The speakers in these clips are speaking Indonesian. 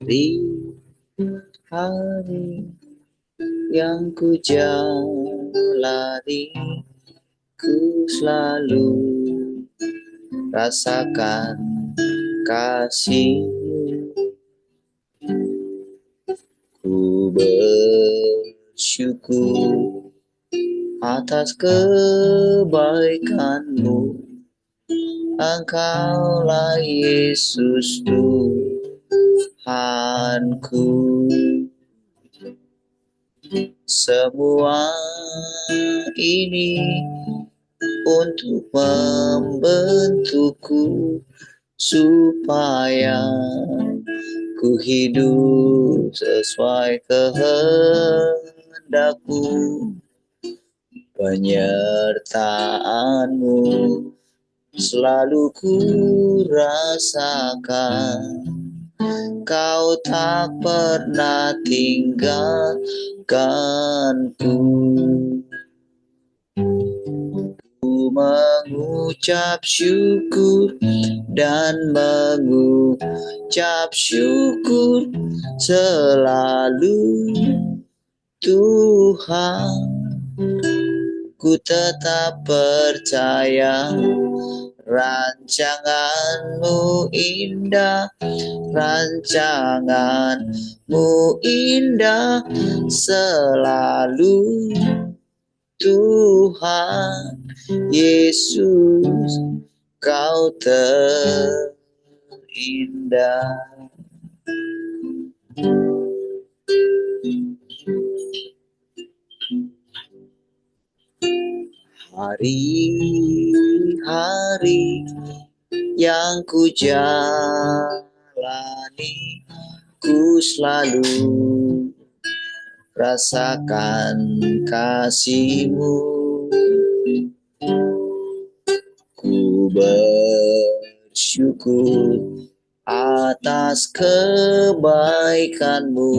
Hari-hari yang ku jalani, ku selalu rasakan kasih-Mu. Ku bersyukur atas kebaikan-Mu. Engkaulah Yesus Tuhanku. Semua ini untuk membentukku supaya ku hidup sesuai kehendak-Mu. Penyertaan-Mu selalu ku rasakan. Kau tak pernah tinggalkanku. Ku mengucap syukur dan mengucap syukur selalu, Tuhan. Ku tetap percaya rancangan-Mu indah, rancangan-Mu indah selalu, Tuhan Yesus, Kau terindah. Hari-hari yang ku jalani, ku selalu rasakan kasih-Mu. Ku bersyukur atas kebaikan-Mu.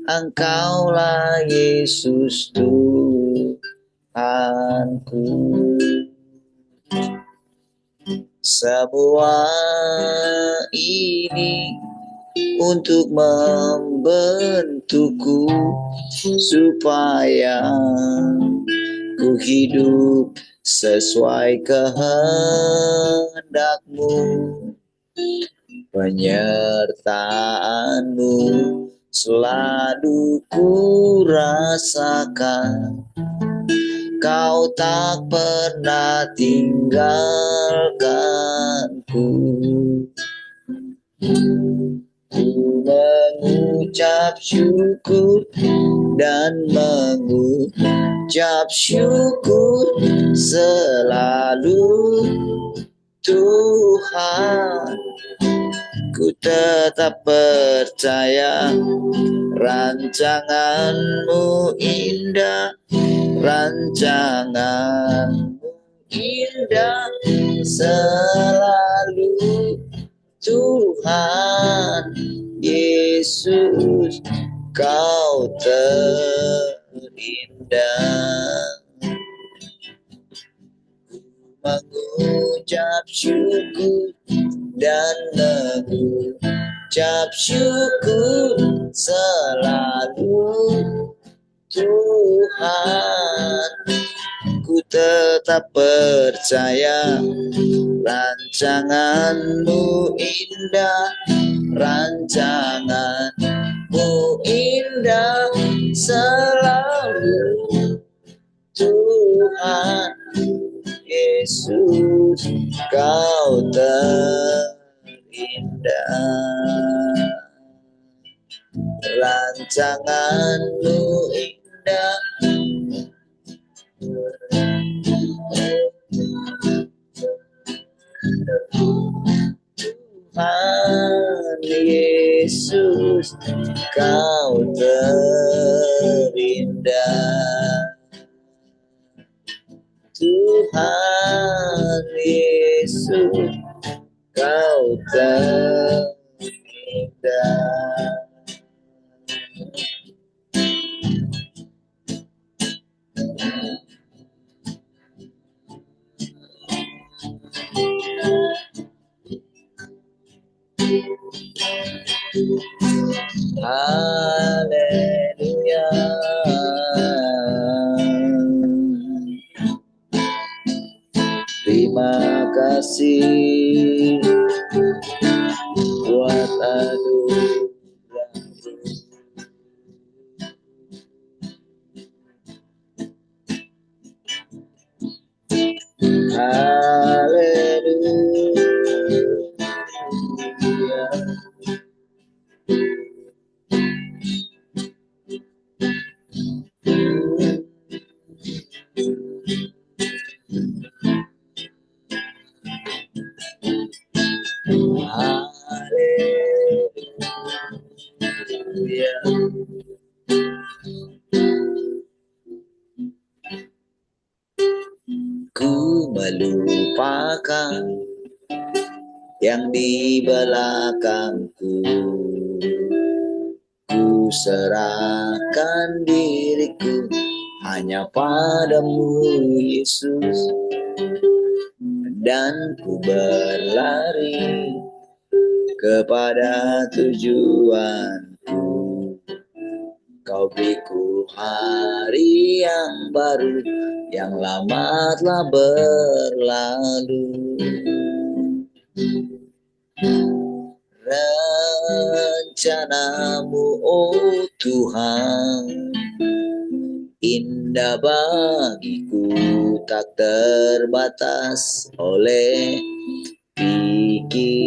Engkaulah Yesus Tuhanku. Semua ini untuk membentukku supaya ku hidup sesuai kehendak-Mu. Penyertaan-Mu selalu ku rasakan. Kau tak pernah tinggalkanku. Ku mengucap syukur dan mengucap syukur selalu, Tuhan. Ku tetap percaya rancangan-Mu indah, rancangan-Mu indah selalu, Tuhan Yesus, Kau terindah. Mengucap syukur dan mengucap syukur selalu, Tuhan. Ku tetap percaya rancangan-Mu indah, rancangan-Mu indah selalu, Tuhan Yesus, Kau terindah. Rancangan-Mu indah, Tuhan Yesus, Kau terindah. Tuhan Yesus, Kau terindah. terima kasih buat anugerah-Mu. Haleluya. Haleluya. Ku melupakan yang di belakangku. Ku serahkan diriku hanya padamu, Yesus, dan ku berlari kepada tujuanku. Kau beriku hari yang baru, yang lama telah berlalu. Rencanamu, oh Tuhan, indah bagiku, tak terbatas oleh pikiranku.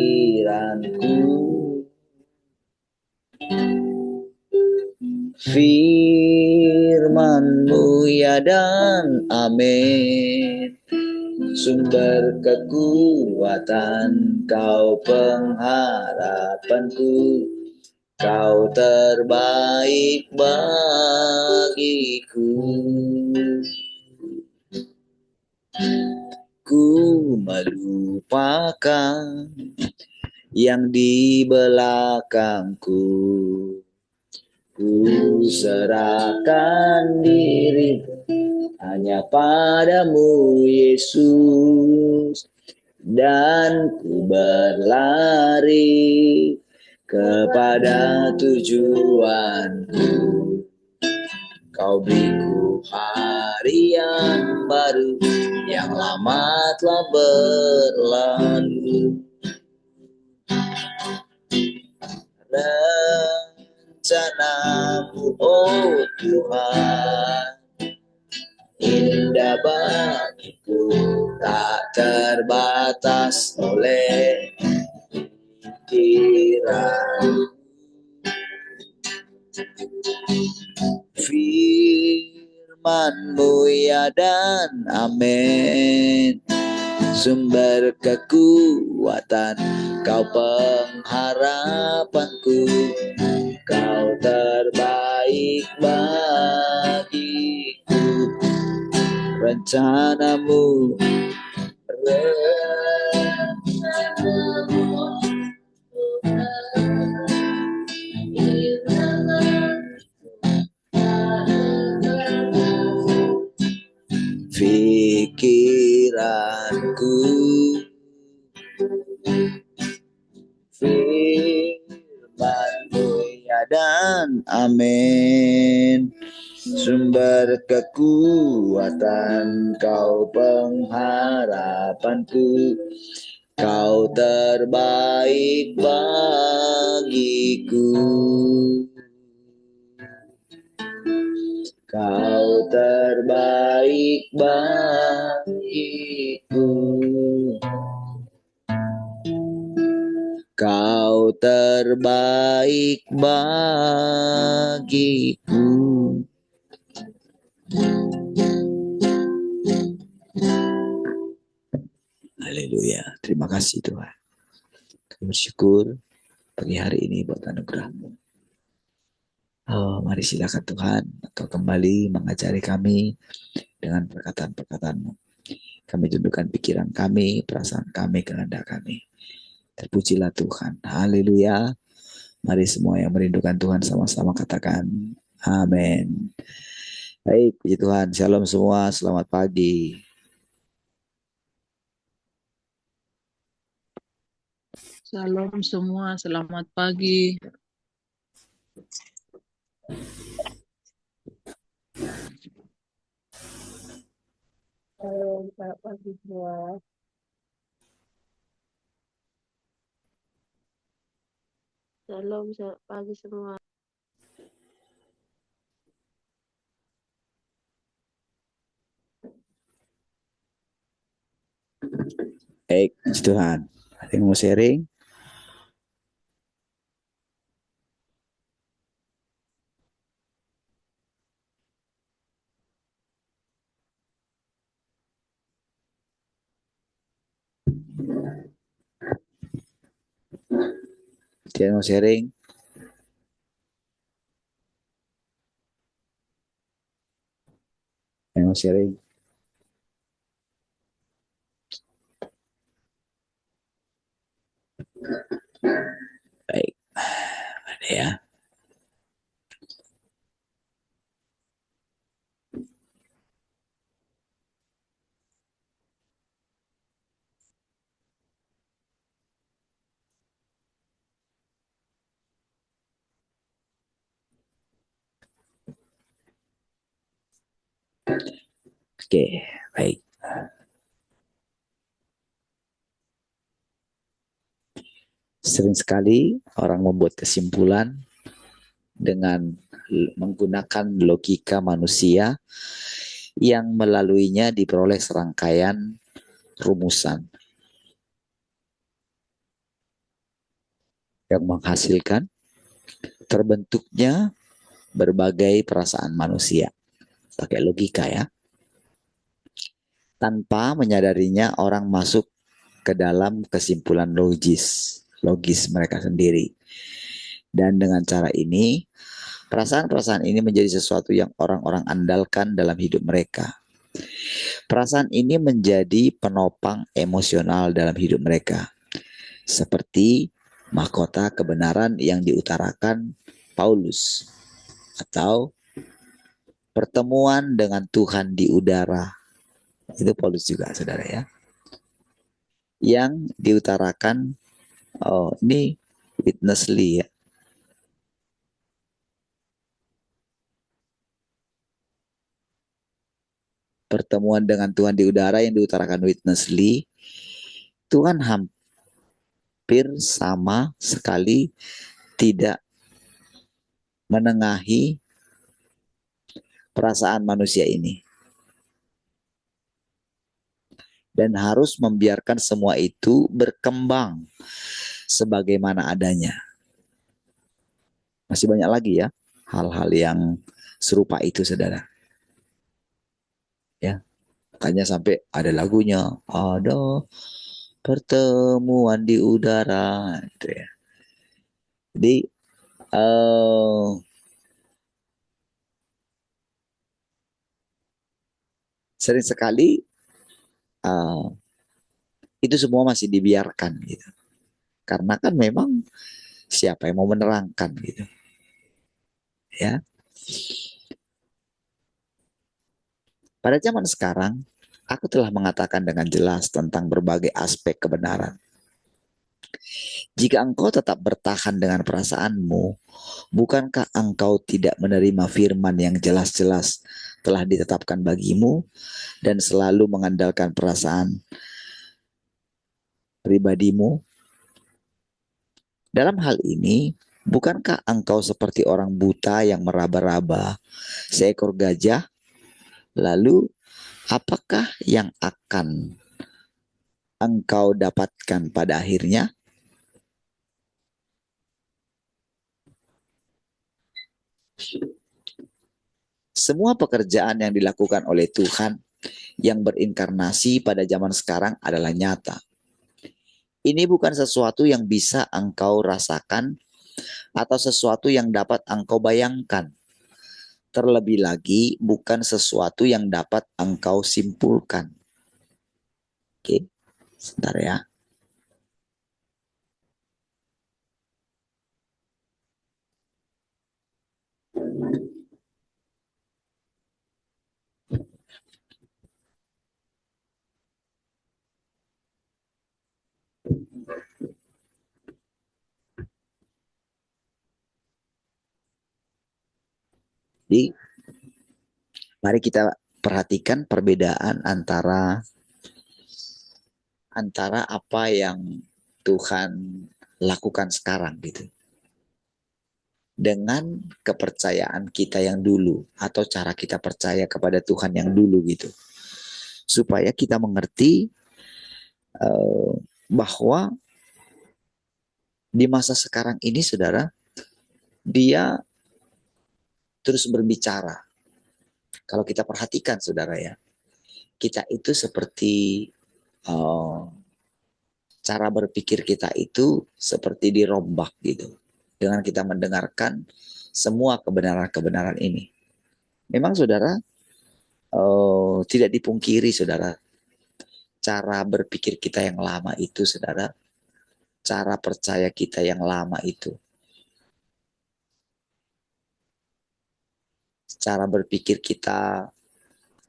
Firman-Mu ya dan amin, sumber kekuatan, Kau pengharapanku, Kau terbaik bagiku. Ku melupakan yang di belakangku. Ku serahkan diri hanya padamu, Yesus, dan ku berlari kepada tujuanku. Kau beriku hari yang baru, yang lama telah berlalu. Rencanamu, oh Tuhan, indah bagiku, tak terbatas oleh pikiran. Firman-Mu ya dan amin, sumber kekuatan, Kau pengharapanku, Kau terbaik bagiku. Rencanamu, pikiranku. Firman-Mu ya dan amin, sumber kekuatan, Kau pengharapanku, Kau terbaik bagiku. Kau terbaik bagiku. Kau terbaik bagiku. Haleluya. Terima kasih Tuhan. Kami bersyukur pagi hari ini buat anugerah-Mu. Oh, mari silakan Tuhan Engkau kembali mengajari kami dengan perkataan-perkataan-Mu. Kami tundukkan pikiran kami, perasaan kami, kehendak kami. Terpujilah Tuhan. Haleluya. Mari semua yang merindukan Tuhan sama-sama katakan amin. Baik, puji Tuhan. Shalom semua. Selamat pagi. Shalom semua, selamat pagi. Selamat pagi semua. Shalom pagi semua. Baik, puji Tuhan. Ada yang mau sharing? Ada yang mau sharing? Ada yang mau sharing? Baik, ada ya. Oke, baik. Sering sekali orang membuat kesimpulan dengan menggunakan logika manusia yang melaluinya diperoleh serangkaian rumusan yang menghasilkan terbentuknya berbagai perasaan manusia. Pakai logika ya. Tanpa menyadarinya orang masuk ke dalam kesimpulan logis mereka sendiri. Dan dengan cara ini, perasaan-perasaan ini menjadi sesuatu yang orang-orang andalkan dalam hidup mereka. Perasaan ini menjadi penopang emosional dalam hidup mereka. Seperti mahkota kebenaran yang diutarakan Paulus. Atau pertemuan dengan Tuhan di udara. Itu Paulus juga, saudara ya. Yang diutarakan, ini witness Lee ya. Pertemuan dengan Tuhan di udara yang diutarakan witness Lee, Tuhan hampir sama sekali tidak menengahi perasaan manusia ini. Dan harus membiarkan semua itu berkembang sebagaimana adanya. Masih banyak lagi ya hal-hal yang serupa itu, saudara. Ya, makanya sampai ada lagunya, ada pertemuan di udara, gitu ya. Jadi sering sekali itu semua masih dibiarkan gitu. Karena kan memang siapa yang mau menerangkan gitu. Ya. Pada zaman sekarang, aku telah mengatakan dengan jelas tentang berbagai aspek kebenaran. Jika engkau tetap bertahan dengan perasaanmu, bukankah engkau tidak menerima firman yang jelas-jelas telah ditetapkan bagimu dan selalu mengandalkan perasaan pribadimu? Dalam hal ini, bukankah engkau seperti orang buta yang meraba-raba seekor gajah? Lalu, apakah yang akan engkau dapatkan pada akhirnya? Semua pekerjaan yang dilakukan oleh Tuhan yang berinkarnasi pada zaman sekarang adalah nyata. Ini bukan sesuatu yang bisa engkau rasakan atau sesuatu yang dapat engkau bayangkan. Terlebih lagi bukan sesuatu yang dapat engkau simpulkan. Oke, sebentar ya. Jadi, mari kita perhatikan perbedaan antara apa yang Tuhan lakukan sekarang gitu. dengan kepercayaan kita yang dulu atau cara kita percaya kepada Tuhan yang dulu gitu. Supaya kita mengerti bahwa di masa sekarang ini saudara, dia terus berbicara. Kalau kita perhatikan saudara ya, kita itu seperti cara berpikir kita itu seperti dirombak gitu. Dengan kita mendengarkan semua kebenaran-kebenaran ini. Memang saudara, tidak dipungkiri saudara, cara berpikir kita yang lama itu saudara, cara percaya kita yang lama itu, cara berpikir kita,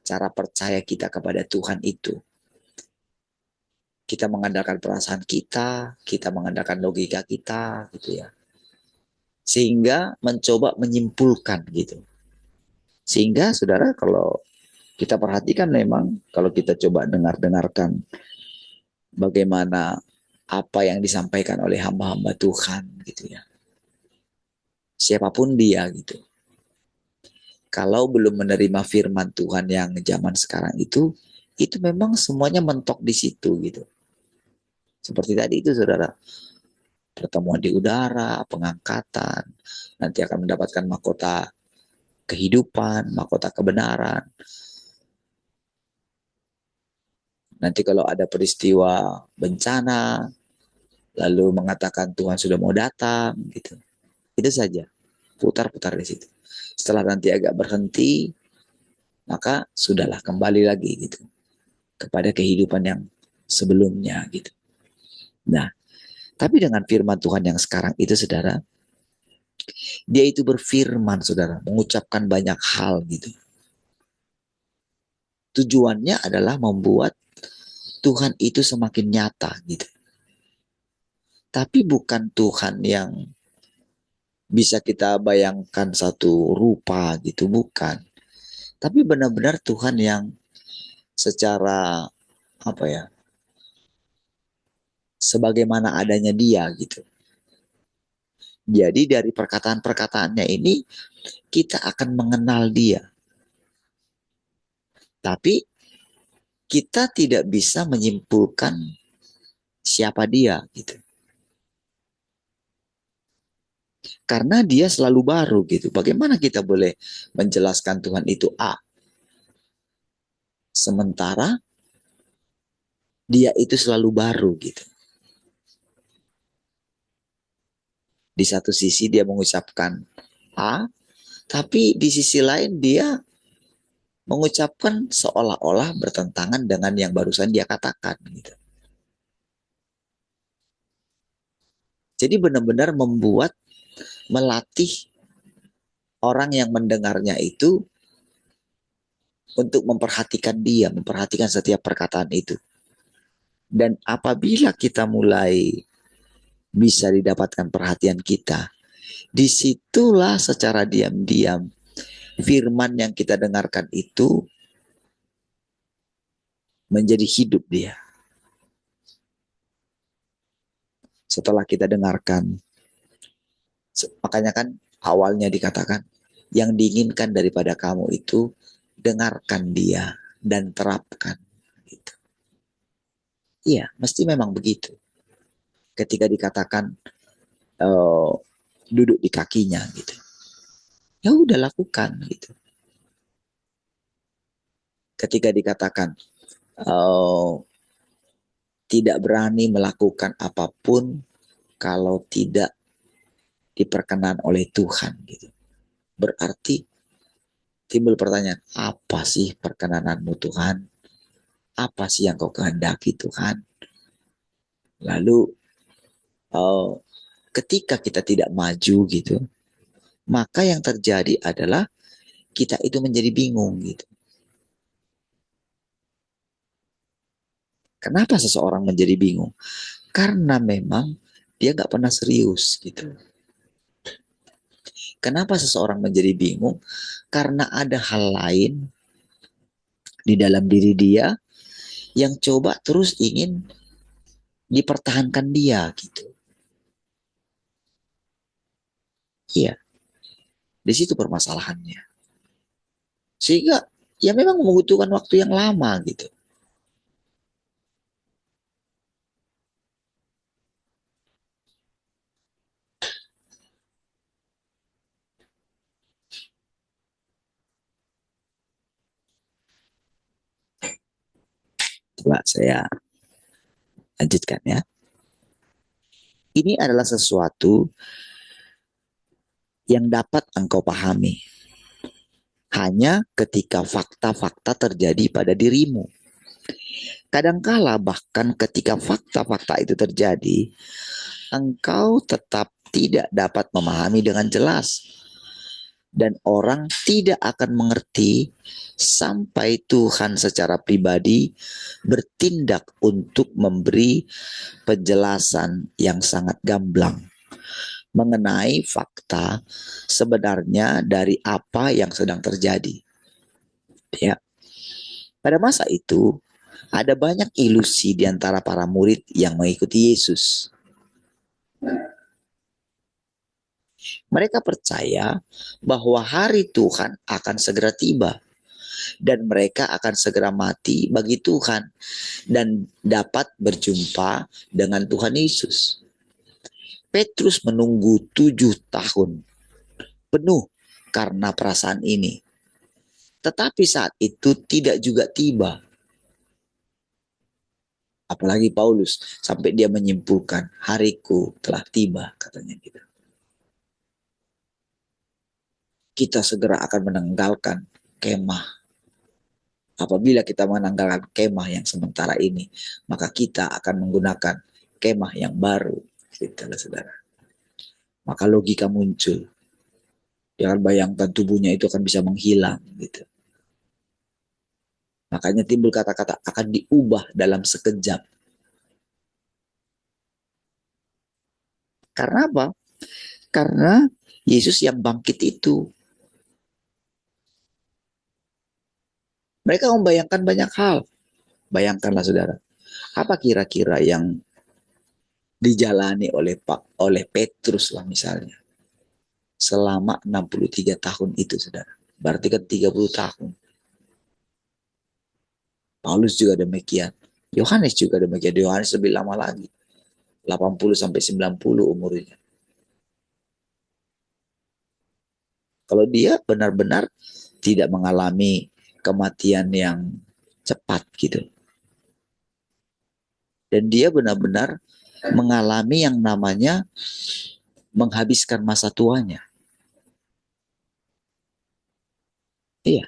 cara percaya kita kepada Tuhan itu, kita mengandalkan perasaan kita mengandalkan logika kita gitu ya. Sehingga mencoba menyimpulkan gitu. Sehingga saudara kalau kita perhatikan memang kalau kita coba dengarkan bagaimana apa yang disampaikan oleh hamba-hamba Tuhan gitu ya. Siapapun dia gitu. Kalau belum menerima firman Tuhan yang zaman sekarang itu memang semuanya mentok di situ gitu. Seperti tadi itu saudara, pertemuan di udara, pengangkatan, nanti akan mendapatkan mahkota kehidupan, mahkota kebenaran. Nanti kalau ada peristiwa bencana, lalu mengatakan Tuhan sudah mau datang, gitu. Itu saja, putar-putar di situ. Setelah nanti agak berhenti, maka sudahlah kembali lagi gitu kepada kehidupan yang sebelumnya gitu. Nah, tapi dengan firman Tuhan yang sekarang itu saudara, dia itu berfirman saudara, mengucapkan banyak hal gitu. Tujuannya adalah membuat Tuhan itu semakin nyata gitu. Tapi bukan Tuhan yang bisa kita bayangkan satu rupa gitu, bukan. Tapi benar-benar Tuhan yang secara apa ya, sebagaimana adanya dia gitu. Jadi dari perkataan-perkataannya ini kita akan mengenal dia. Tapi kita tidak bisa menyimpulkan siapa dia gitu. Karena dia selalu baru gitu. Bagaimana kita boleh menjelaskan Tuhan itu A? Sementara dia itu selalu baru gitu. Di satu sisi dia mengucapkan A, tapi di sisi lain dia mengucapkan seolah-olah bertentangan dengan yang barusan dia katakan gitu. Jadi benar-benar melatih orang yang mendengarnya itu untuk memperhatikan dia, memperhatikan setiap perkataan itu. Dan apabila kita mulai bisa didapatkan perhatian kita, disitulah secara diam-diam firman yang kita dengarkan itu menjadi hidup dia. Setelah kita dengarkan, makanya kan awalnya dikatakan yang diinginkan daripada kamu itu dengarkan dia dan terapkan. Gitu. Iya, mesti memang begitu. Ketika dikatakan duduk di kakinya gitu, ya udah lakukan gitu. Ketika dikatakan tidak berani melakukan apapun kalau tidak diperkenan oleh Tuhan gitu. Berarti timbul pertanyaan, apa sih perkenananmu Tuhan? Apa sih yang kau kehendaki Tuhan? Lalu ketika kita tidak maju gitu, maka yang terjadi adalah kita itu menjadi bingung gitu. Kenapa seseorang menjadi bingung? Karena memang dia nggak pernah serius gitu. Kenapa seseorang menjadi bingung? Karena ada hal lain di dalam diri dia yang coba terus ingin dipertahankan dia gitu. Iya. Di situ permasalahannya. Sehingga ya memang membutuhkan waktu yang lama gitu. Coba saya lanjutkan ya. Ini adalah sesuatu yang dapat engkau pahami hanya ketika fakta-fakta terjadi pada dirimu. Kadangkala bahkan ketika fakta-fakta itu terjadi, engkau tetap tidak dapat memahami dengan jelas. Dan orang tidak akan mengerti sampai Tuhan secara pribadi bertindak untuk memberi penjelasan yang sangat gamblang mengenai fakta sebenarnya dari apa yang sedang terjadi. Ya. Pada masa itu, ada banyak ilusi di antara para murid yang mengikuti Yesus. Mereka percaya bahwa hari Tuhan akan segera tiba dan mereka akan segera mati bagi Tuhan dan dapat berjumpa dengan Tuhan Yesus. Petrus menunggu 7 tahun penuh karena perasaan ini. Tetapi saat itu tidak juga tiba. Apalagi Paulus sampai dia menyimpulkan hariku telah tiba katanya gitu. Kita segera akan menanggalkan kemah. Apabila kita menanggalkan kemah yang sementara ini, maka kita akan menggunakan kemah yang baru. Gitu, saudara. Maka logika muncul. Jangan bayangkan tubuhnya itu akan bisa menghilang. Gitu. Makanya timbul kata-kata akan diubah dalam sekejap. Karena apa? Karena Yesus yang bangkit itu. Mereka membayangkan banyak hal. Bayangkanlah saudara. Apa kira-kira yang dijalani oleh Petrus lah misalnya. Selama 63 tahun itu saudara. Berarti kan 30 tahun. Paulus juga demikian. Yohanes juga demikian. Yohanes lebih lama lagi. 80 sampai 90 umurnya. Kalau dia benar-benar tidak mengalami kematian yang cepat gitu. Dan dia benar-benar mengalami yang namanya menghabiskan masa tuanya. Iya.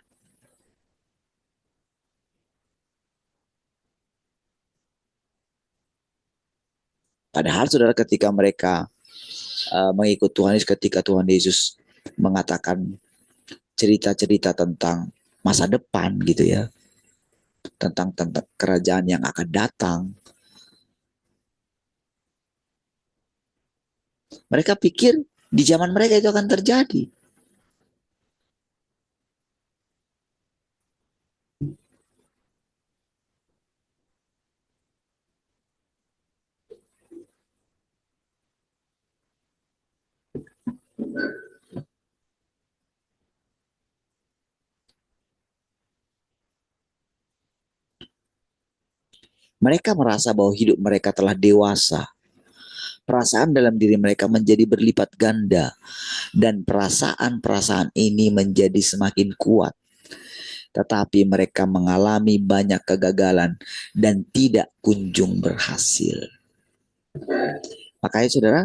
Padahal saudara ketika mereka mengikut Tuhan Yesus, ketika Tuhan Yesus mengatakan cerita-cerita tentang masa depan gitu ya, tentang kerajaan yang akan datang, mereka pikir di zaman mereka itu akan terjadi. Mereka merasa bahwa hidup mereka telah dewasa. Perasaan dalam diri mereka menjadi berlipat ganda. Dan perasaan-perasaan ini menjadi semakin kuat. Tetapi mereka mengalami banyak kegagalan dan tidak kunjung berhasil. Makanya saudara,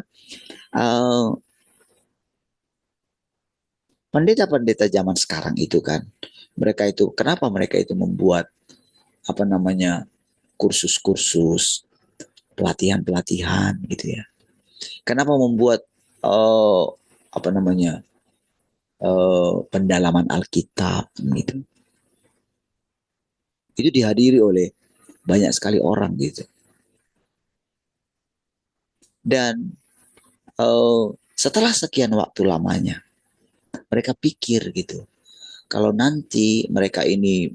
pendeta-pendeta zaman sekarang itu kan, kenapa mereka itu membuat kursus-kursus, pelatihan-pelatihan gitu ya. Kenapa membuat pendalaman Alkitab gitu. Itu dihadiri oleh banyak sekali orang gitu. Dan setelah sekian waktu lamanya, mereka pikir gitu, kalau nanti mereka ini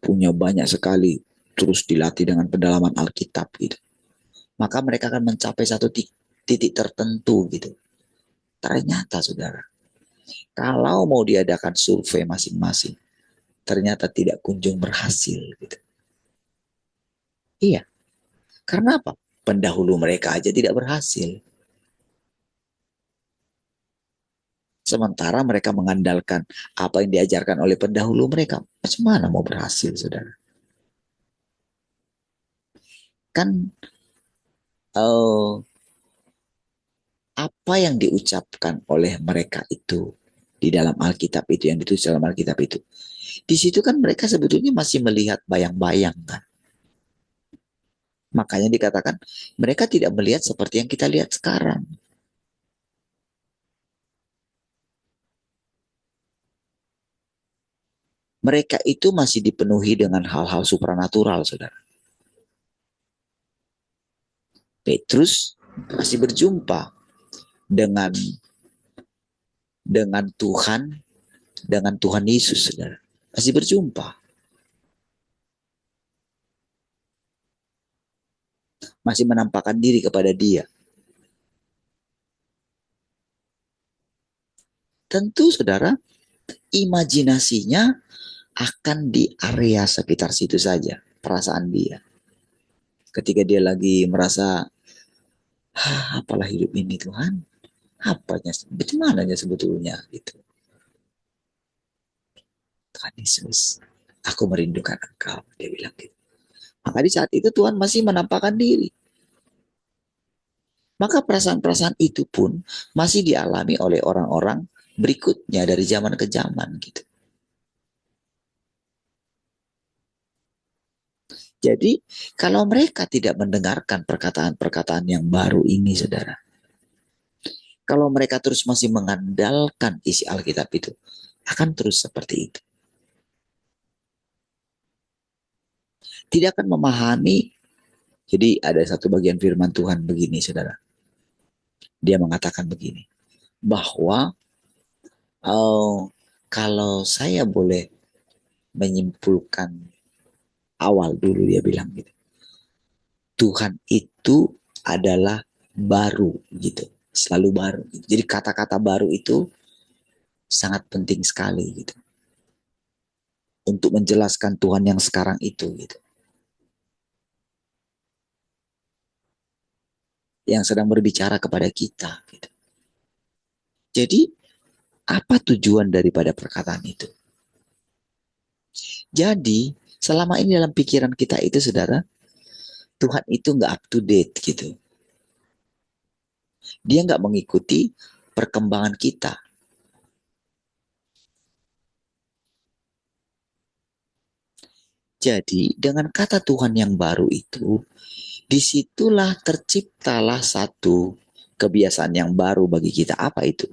punya banyak sekali terus dilatih dengan pendalaman Alkitab gitu, maka mereka akan mencapai satu titik tertentu gitu. Ternyata saudara, Kalau mau diadakan survei masing-masing, ternyata tidak kunjung berhasil. Gitu. Iya, karena apa? Pendahulu mereka aja tidak berhasil. Sementara mereka mengandalkan apa yang diajarkan oleh pendahulu mereka. Macam mana mau berhasil, saudara? Kan apa yang diucapkan oleh mereka itu di dalam Alkitab itu, yang ditulis dalam Alkitab itu, di situ kan mereka sebetulnya masih melihat bayang-bayang kan. Makanya dikatakan mereka tidak melihat seperti yang kita lihat sekarang. Mereka itu masih dipenuhi dengan hal-hal supranatural, saudara. Petrus masih berjumpa dengan Tuhan, dengan Tuhan Yesus, saudara. Masih berjumpa. Masih menampakkan diri kepada dia. Tentu, saudara, imajinasinya akan di area sekitar situ saja, perasaan dia. Ketika dia lagi merasa, apalah hidup ini Tuhan, apanya, bagaimana sebetulnya gitu. Tuhan Yesus, aku merindukan Engkau, dia bilang gitu. Maka di saat itu Tuhan masih menampakkan diri. Maka perasaan-perasaan itu pun masih dialami oleh orang-orang berikutnya dari zaman ke zaman gitu. Jadi kalau mereka tidak mendengarkan perkataan-perkataan yang baru ini, saudara, kalau mereka terus masih mengandalkan isi Alkitab itu, akan terus seperti itu. Tidak akan memahami. Jadi ada satu bagian firman Tuhan begini, saudara. Dia mengatakan begini, bahwa kalau saya boleh menyimpulkan awal dulu, dia bilang gitu. Tuhan itu adalah baru gitu, selalu baru. Jadi kata-kata baru itu sangat penting sekali gitu untuk menjelaskan Tuhan yang sekarang itu gitu. Yang sedang berbicara kepada kita gitu. Jadi apa tujuan daripada perkataan itu? Jadi selama ini dalam pikiran kita itu, saudara, Tuhan itu nggak up to date gitu. Dia nggak mengikuti perkembangan kita. Jadi dengan kata Tuhan yang baru itu, disitulah terciptalah satu kebiasaan yang baru bagi kita. Apa itu?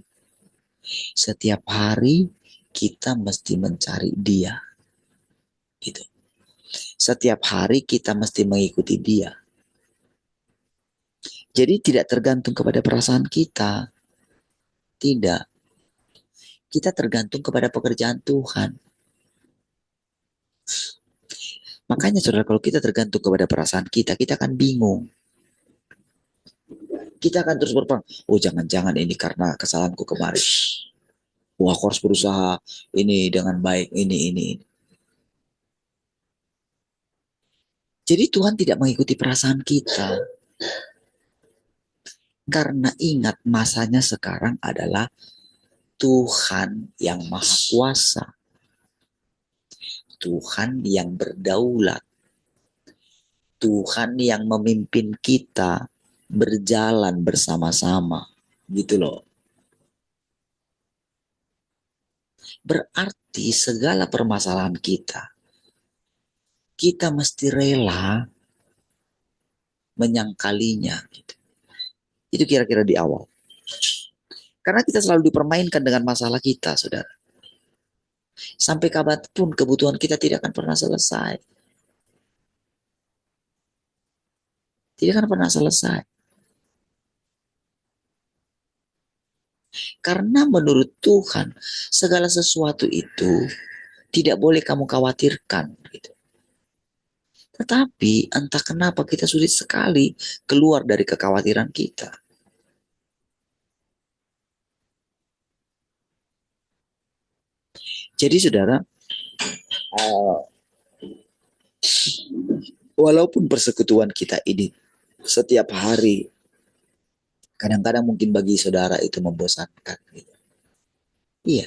Setiap hari kita mesti mencari Dia. Gitu. Setiap hari kita mesti mengikuti Dia. Jadi tidak tergantung kepada perasaan kita. Tidak. Kita tergantung kepada pekerjaan Tuhan. Makanya saudara, kalau kita tergantung kepada perasaan kita, kita akan bingung. Kita akan terus berperang. Oh, jangan-jangan ini karena kesalahanku kemarin. Wah, aku harus berusaha ini dengan baik, ini. Jadi Tuhan tidak mengikuti perasaan kita. Karena ingat, masanya sekarang adalah Tuhan yang Maha Kuasa. Tuhan yang berdaulat. Tuhan yang memimpin kita berjalan bersama-sama. Gitu loh. Berarti segala permasalahan kita mesti rela menyangkalinya. Gitu. Itu kira-kira di awal. Karena kita selalu dipermainkan dengan masalah kita, saudara. Sampai kapanpun kebutuhan kita tidak akan pernah selesai. Tidak akan pernah selesai. Karena menurut Tuhan, segala sesuatu itu tidak boleh kamu khawatirkan. Gitu. Tetapi entah kenapa kita sulit sekali keluar dari kekhawatiran kita. Jadi saudara, walaupun persekutuan kita ini setiap hari, kadang-kadang mungkin bagi saudara itu membosankan. Gitu. Iya.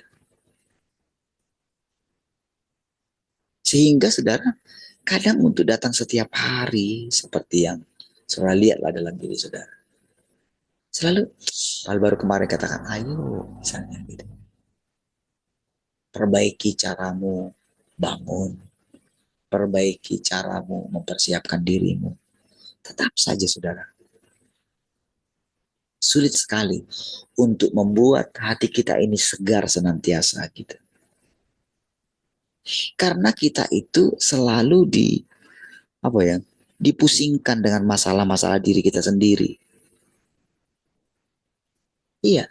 Sehingga saudara, kadang untuk datang setiap hari, seperti yang saudara lihatlah dalam diri saudara. Selalu, baru kemarin katakan, ayo, misalnya gitu. Perbaiki caramu bangun, perbaiki caramu mempersiapkan dirimu. Tetap saja saudara, sulit sekali untuk membuat hati kita ini segar senantiasa gitu. Karena kita itu selalu dipusingkan dengan masalah-masalah diri kita sendiri. Iya.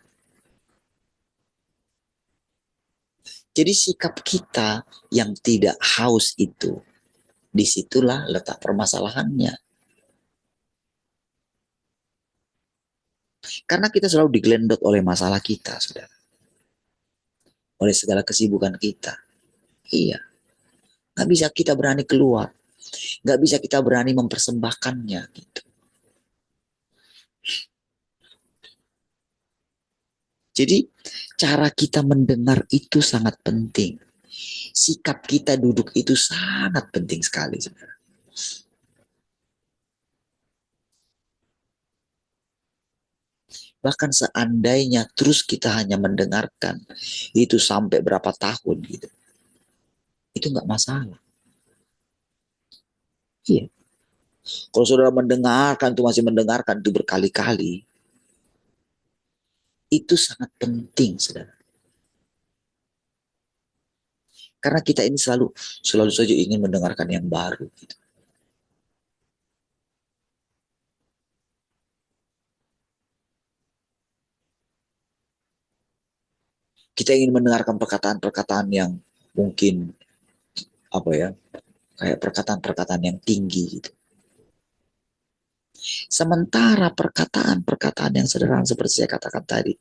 Jadi sikap kita yang tidak haus itu, disitulah letak permasalahannya. Karena kita selalu digelendot oleh masalah kita, saudara. Oleh segala kesibukan kita. Iya. Nggak bisa kita berani keluar. Nggak bisa kita berani mempersembahkannya gitu. Jadi cara kita mendengar itu sangat penting. Sikap kita duduk itu sangat penting sekali, saudara. Bahkan seandainya terus kita hanya mendengarkan itu sampai berapa tahun gitu, itu nggak masalah. Iya. Kalau saudara mendengarkan itu masih mendengarkan itu berkali-kali, itu sangat penting, saudara. Karena kita ini selalu saja ingin mendengarkan yang baru. Gitu. Kita ingin mendengarkan perkataan-perkataan yang mungkin kayak perkataan-perkataan yang tinggi gitu. Sementara perkataan-perkataan yang sederhana seperti saya katakan tadi,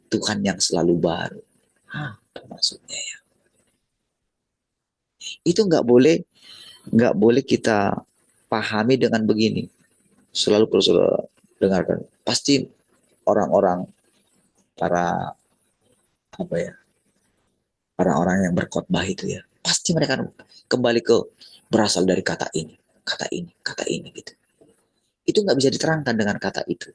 Tuhan yang selalu baru. Apa maksudnya ya? Itu nggak boleh kita pahami dengan begini. Selalu kalau saudara dengarkan, pasti orang-orang para apa ya, orang-orang yang berkhotbah itu ya, pasti mereka kembali ke berasal dari kata ini, kata ini, kata ini gitu. Itu nggak bisa diterangkan dengan kata itu.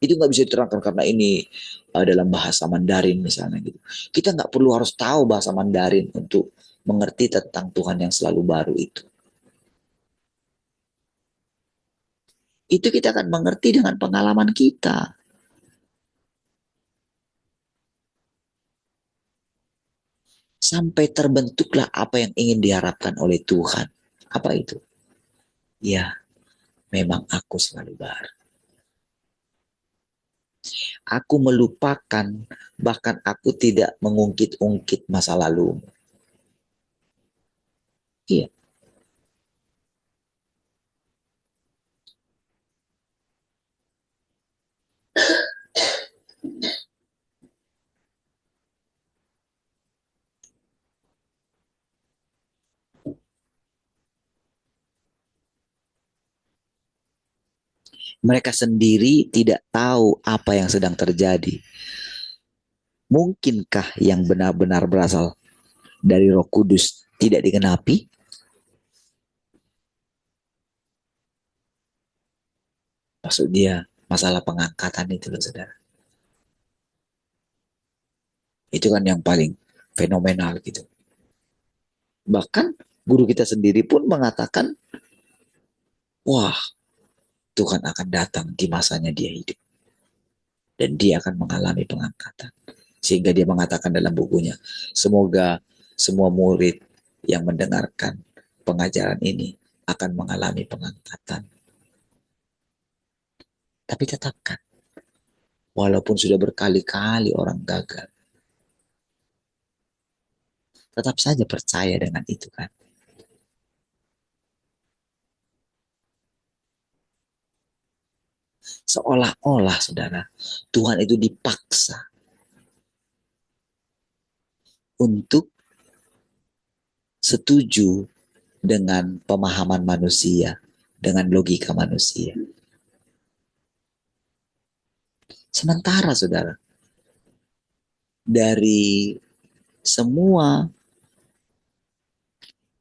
Itu nggak bisa diterangkan karena ini dalam bahasa Mandarin misalnya gitu. Kita nggak perlu harus tahu bahasa Mandarin untuk mengerti tentang Tuhan yang selalu baru itu. Itu kita akan mengerti dengan pengalaman kita. Sampai terbentuklah apa yang ingin diharapkan oleh Tuhan. Apa itu? Ya, memang aku selalu baru. Aku melupakan, bahkan aku tidak mengungkit-ungkit masa lalu. Iya. Mereka sendiri tidak tahu apa yang sedang terjadi. Mungkinkah yang benar-benar berasal dari Roh Kudus tidak digenapi? Maksud dia masalah pengangkatan itu loh saudara. Itu kan yang paling fenomenal gitu. Bahkan guru kita sendiri pun mengatakan, wah Tuhan akan datang di masanya dia hidup. Dan dia akan mengalami pengangkatan. Sehingga dia mengatakan dalam bukunya, semoga semua murid yang mendengarkan pengajaran ini akan mengalami pengangkatan. Tapi tetapkan, walaupun sudah berkali-kali orang gagal, tetap saja percaya dengan itu kan. Seolah-olah saudara, Tuhan itu dipaksa untuk setuju dengan pemahaman manusia, dengan logika manusia. Sementara saudara, dari semua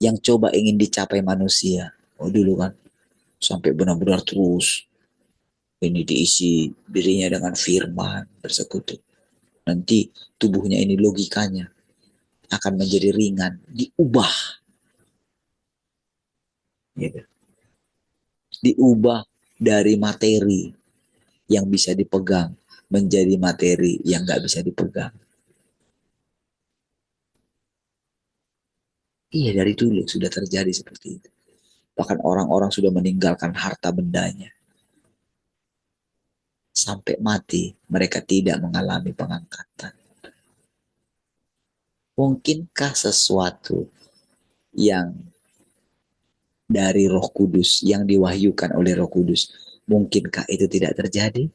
yang coba ingin dicapai manusia, dulu kan, sampai benar-benar terus ini diisi dirinya dengan firman bersekutu. Nanti tubuhnya ini logikanya akan menjadi ringan, diubah. Gitu. Diubah dari materi yang bisa dipegang menjadi materi yang gak bisa dipegang. Iya, dari dulu sudah terjadi seperti itu. Bahkan orang-orang sudah meninggalkan harta bendanya. Sampai mati mereka tidak mengalami pengangkatan. Mungkinkah sesuatu yang dari Roh Kudus, yang diwahyukan oleh Roh Kudus, mungkinkah itu tidak terjadi?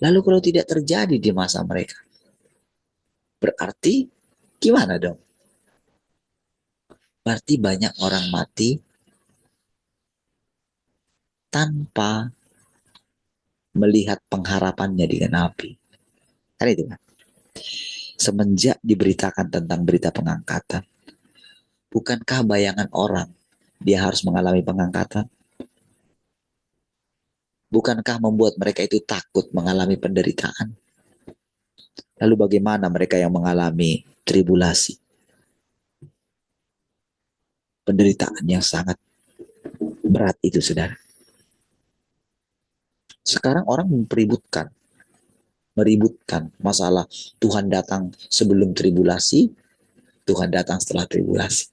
Lalu kalau tidak terjadi di masa mereka, berarti gimana dong? Berarti banyak orang mati tanpa melihat pengharapannya digenapi. Kan itu kan? Semenjak diberitakan tentang berita pengangkatan, bukankah bayangan orang dia harus mengalami pengangkatan? Bukankah membuat mereka itu takut mengalami penderitaan? Lalu bagaimana mereka yang mengalami tribulasi? Penderitaan yang sangat berat itu, saudara. Sekarang orang meributkan masalah Tuhan datang sebelum tribulasi, Tuhan datang setelah tribulasi.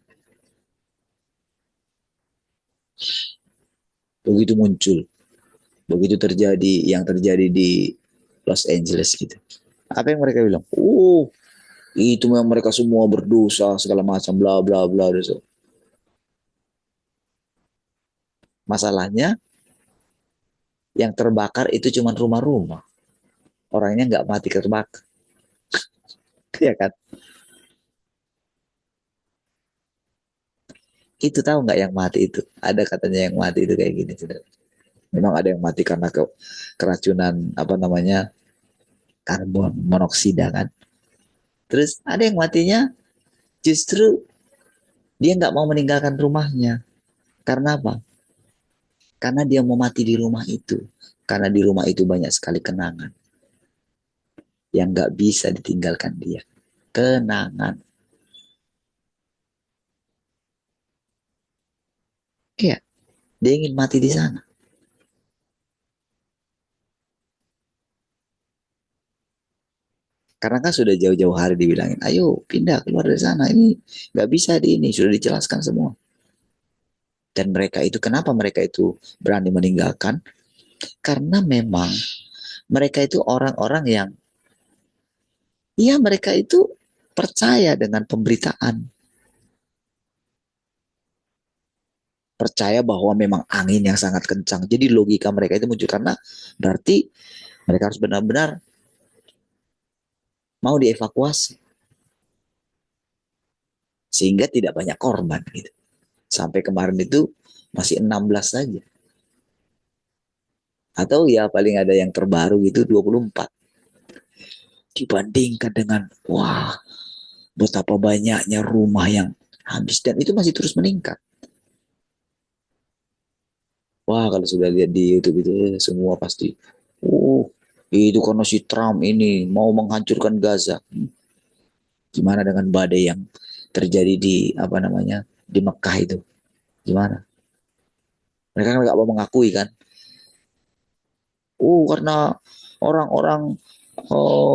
Begitu muncul, begitu terjadi yang terjadi di Los Angeles gitu. Apa yang mereka bilang? Itu memang mereka semua berdosa segala macam bla bla bla dosa. Masalahnya yang terbakar itu cuma rumah-rumah. Orangnya nggak mati terbakar. Ya kan? Itu tahu nggak yang mati itu? Ada katanya yang mati itu kayak gini, saudara. Memang ada yang mati karena keracunan apa namanya karbon monoksida kan. Terus ada yang matinya justru dia nggak mau meninggalkan rumahnya. Karena apa? Karena dia mau mati di rumah itu. Karena di rumah itu banyak sekali kenangan yang nggak bisa ditinggalkan dia. Kenangan. Iya, dia ingin mati di sana. Karena kan sudah jauh-jauh hari dibilangin, ayo pindah keluar dari sana. Ini nggak bisa di ini, sudah dijelaskan semua. Dan mereka itu, kenapa mereka itu berani meninggalkan? Karena memang mereka itu orang-orang yang, ya mereka itu percaya dengan pemberitaan. Percaya bahwa memang angin yang sangat kencang. Jadi logika mereka itu muncul karena berarti mereka harus benar-benar mau dievakuasi. Sehingga tidak banyak korban gitu. Sampai kemarin itu masih 16 saja. Atau ya paling ada yang terbaru itu 24. Dibandingkan dengan wah betapa banyaknya rumah yang habis. Dan itu masih terus meningkat. Wah kalau sudah lihat di YouTube itu semua pasti. Itu karena si Trump ini mau menghancurkan Gaza. Gimana dengan badai yang terjadi di apa namanya di Mekah itu? Gimana? Mereka kan nggak mau mengakui kan? Karena orang-orang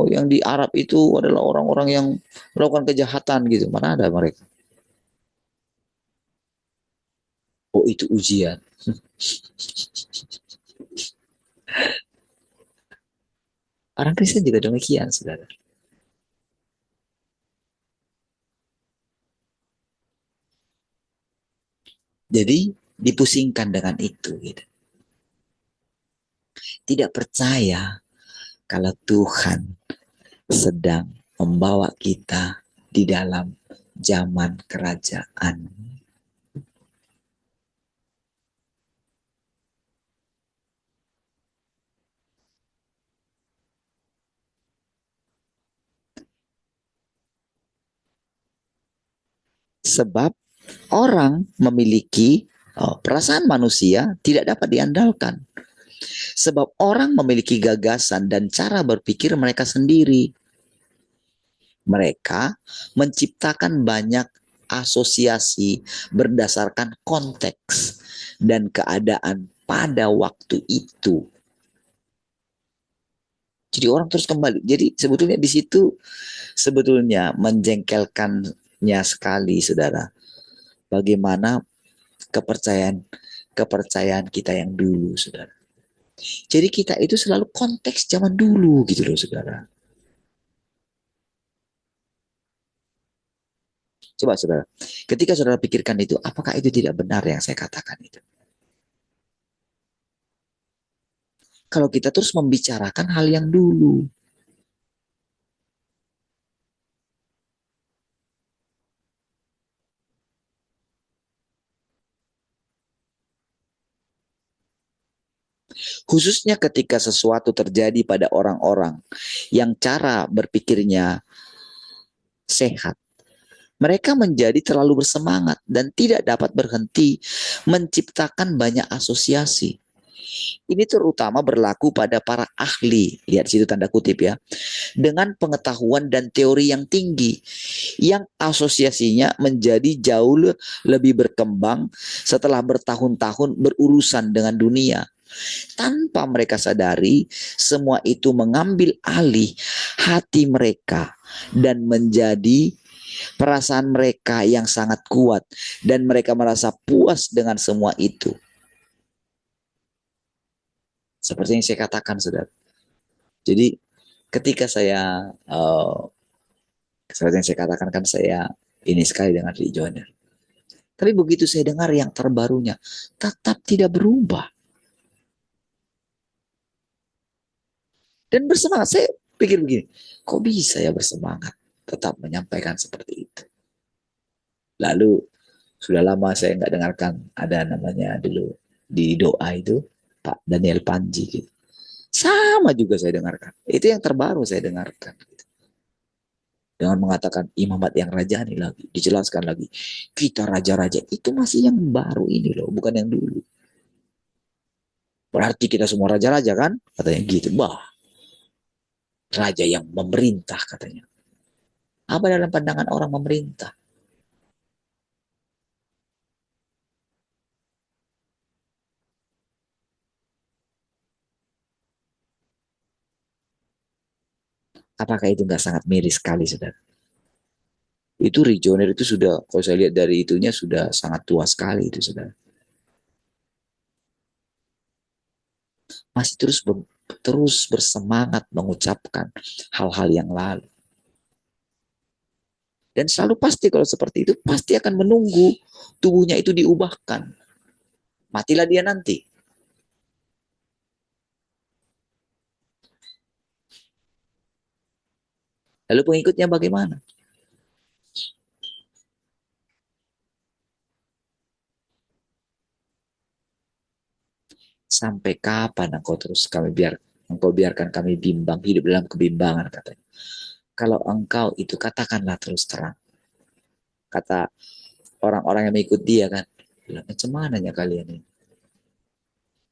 yang di Arab itu adalah orang-orang yang melakukan kejahatan gitu. Mana ada mereka? Itu ujian. Orang Kristen juga demikian, saudara. Jadi dipusingkan dengan itu. Gitu. tidak percaya kalau Tuhan sedang membawa kita di dalam zaman kerajaan. Sebab orang memiliki perasaan manusia tidak dapat diandalkan. Sebab orang memiliki gagasan dan cara berpikir mereka sendiri. Mereka menciptakan banyak asosiasi berdasarkan konteks dan keadaan pada waktu itu. Jadi orang terus kembali. Jadi sebetulnya di situ sebetulnya menjengkelkannya sekali, saudara. Bagaimana kepercayaan kita yang dulu, saudara. Jadi kita itu selalu konteks zaman dulu gitu loh, saudara. Coba saudara, ketika saudara pikirkan itu, apakah itu tidak benar yang saya katakan itu? Kalau kita terus membicarakan hal yang dulu. Khususnya ketika sesuatu terjadi pada orang-orang yang cara berpikirnya sehat. Mereka menjadi terlalu bersemangat dan tidak dapat berhenti menciptakan banyak asosiasi. Ini terutama berlaku pada para ahli, lihat situ tanda kutip ya, dengan pengetahuan dan teori yang tinggi, yang asosiasinya menjadi jauh lebih berkembang setelah bertahun-tahun berurusan dengan dunia. Tanpa mereka sadari, semua itu mengambil alih hati mereka dan menjadi perasaan mereka yang sangat kuat, dan mereka merasa puas dengan semua itu. Seperti yang saya katakan, saudara. Jadi ketika saya seperti yang saya katakan kan saya ini sekali dengan Rick Joyner. Tapi begitu saya dengar yang terbarunya, tetap tidak berubah. Dan bersemangat, saya pikir begini, kok bisa ya bersemangat tetap menyampaikan seperti itu. Lalu sudah lama saya nggak dengarkan ada namanya dulu di doa itu Pak Daniel Panji gitu. Sama juga saya dengarkan. Itu yang terbaru saya dengarkan. Gitu. Dengan mengatakan imamat yang rajani lagi. Dijelaskan lagi. Kita raja-raja. Itu masih yang baru ini loh. Bukan yang dulu. Berarti kita semua raja-raja kan? Katanya gitu. Bah. Raja yang memerintah katanya. Apa dalam pandangan orang memerintah? Apakah itu nggak sangat miris sekali, saudara? Itu Rijoner itu sudah, kalau saya lihat dari itunya sudah sangat tua sekali itu, saudara. Masih terus bersemangat mengucapkan hal-hal yang lalu. Dan selalu pasti kalau seperti itu, pasti akan menunggu tubuhnya itu diubahkan. Matilah dia nanti. Lalu pengikutnya bagaimana? Sampai kapan engkau biarkan kami bimbang, hidup dalam kebimbangan katanya. Kalau engkau itu katakanlah terus terang. Kata orang-orang yang mengikut dia kan, macam mananya kalian ini?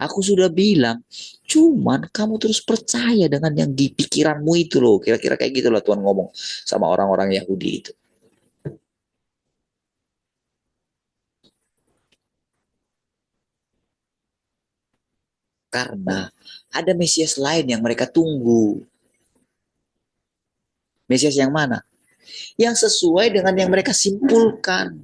Aku sudah bilang, cuman kamu terus percaya dengan yang di pikiranmu itu loh. Kira-kira kayak gitu loh Tuhan ngomong sama orang-orang Yahudi itu. Karena ada Mesias lain yang mereka tunggu. Mesias yang mana? Yang sesuai dengan yang mereka simpulkan.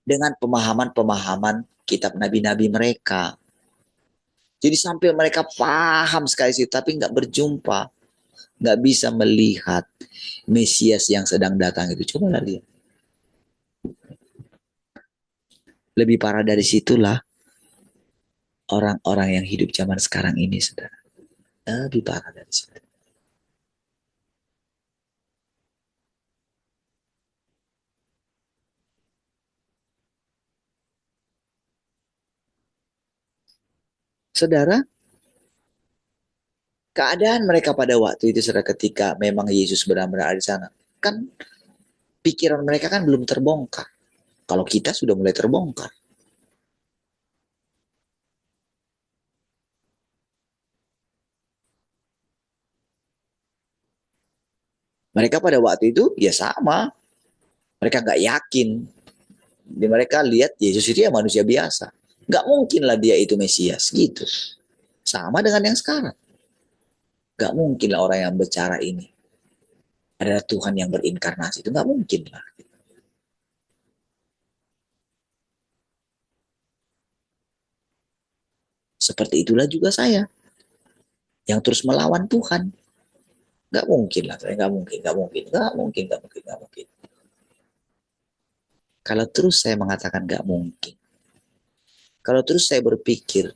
Dengan pemahaman-pemahaman kitab nabi-nabi mereka. Jadi sampai mereka paham sekali sih, tapi nggak berjumpa. Nggak bisa melihat Mesias yang sedang datang itu. Coba lihat. Lebih parah dari situlah. orang-orang yang hidup zaman sekarang ini, saudara, lebih parah dari situ. Saudara, keadaan mereka pada waktu itu, saudara, ketika memang Yesus benar-benar ada di sana, kan pikiran mereka kan belum terbongkar. Kalau kita sudah mulai terbongkar. Mereka pada waktu itu ya sama. Mereka nggak yakin. Mereka lihat Yesus itu ya manusia biasa. Nggak mungkin lah dia itu Mesias gitu. Sama dengan yang sekarang. Nggak mungkin lah orang yang bicara ini adalah Tuhan yang berinkarnasi. Itu nggak mungkin lah. Seperti itulah juga saya yang terus melawan Tuhan. Nggak mungkin lah, saya nggak mungkin, nggak mungkin, nggak mungkin, nggak mungkin, nggak mungkin. Kalau terus saya mengatakan nggak mungkin, kalau terus saya berpikir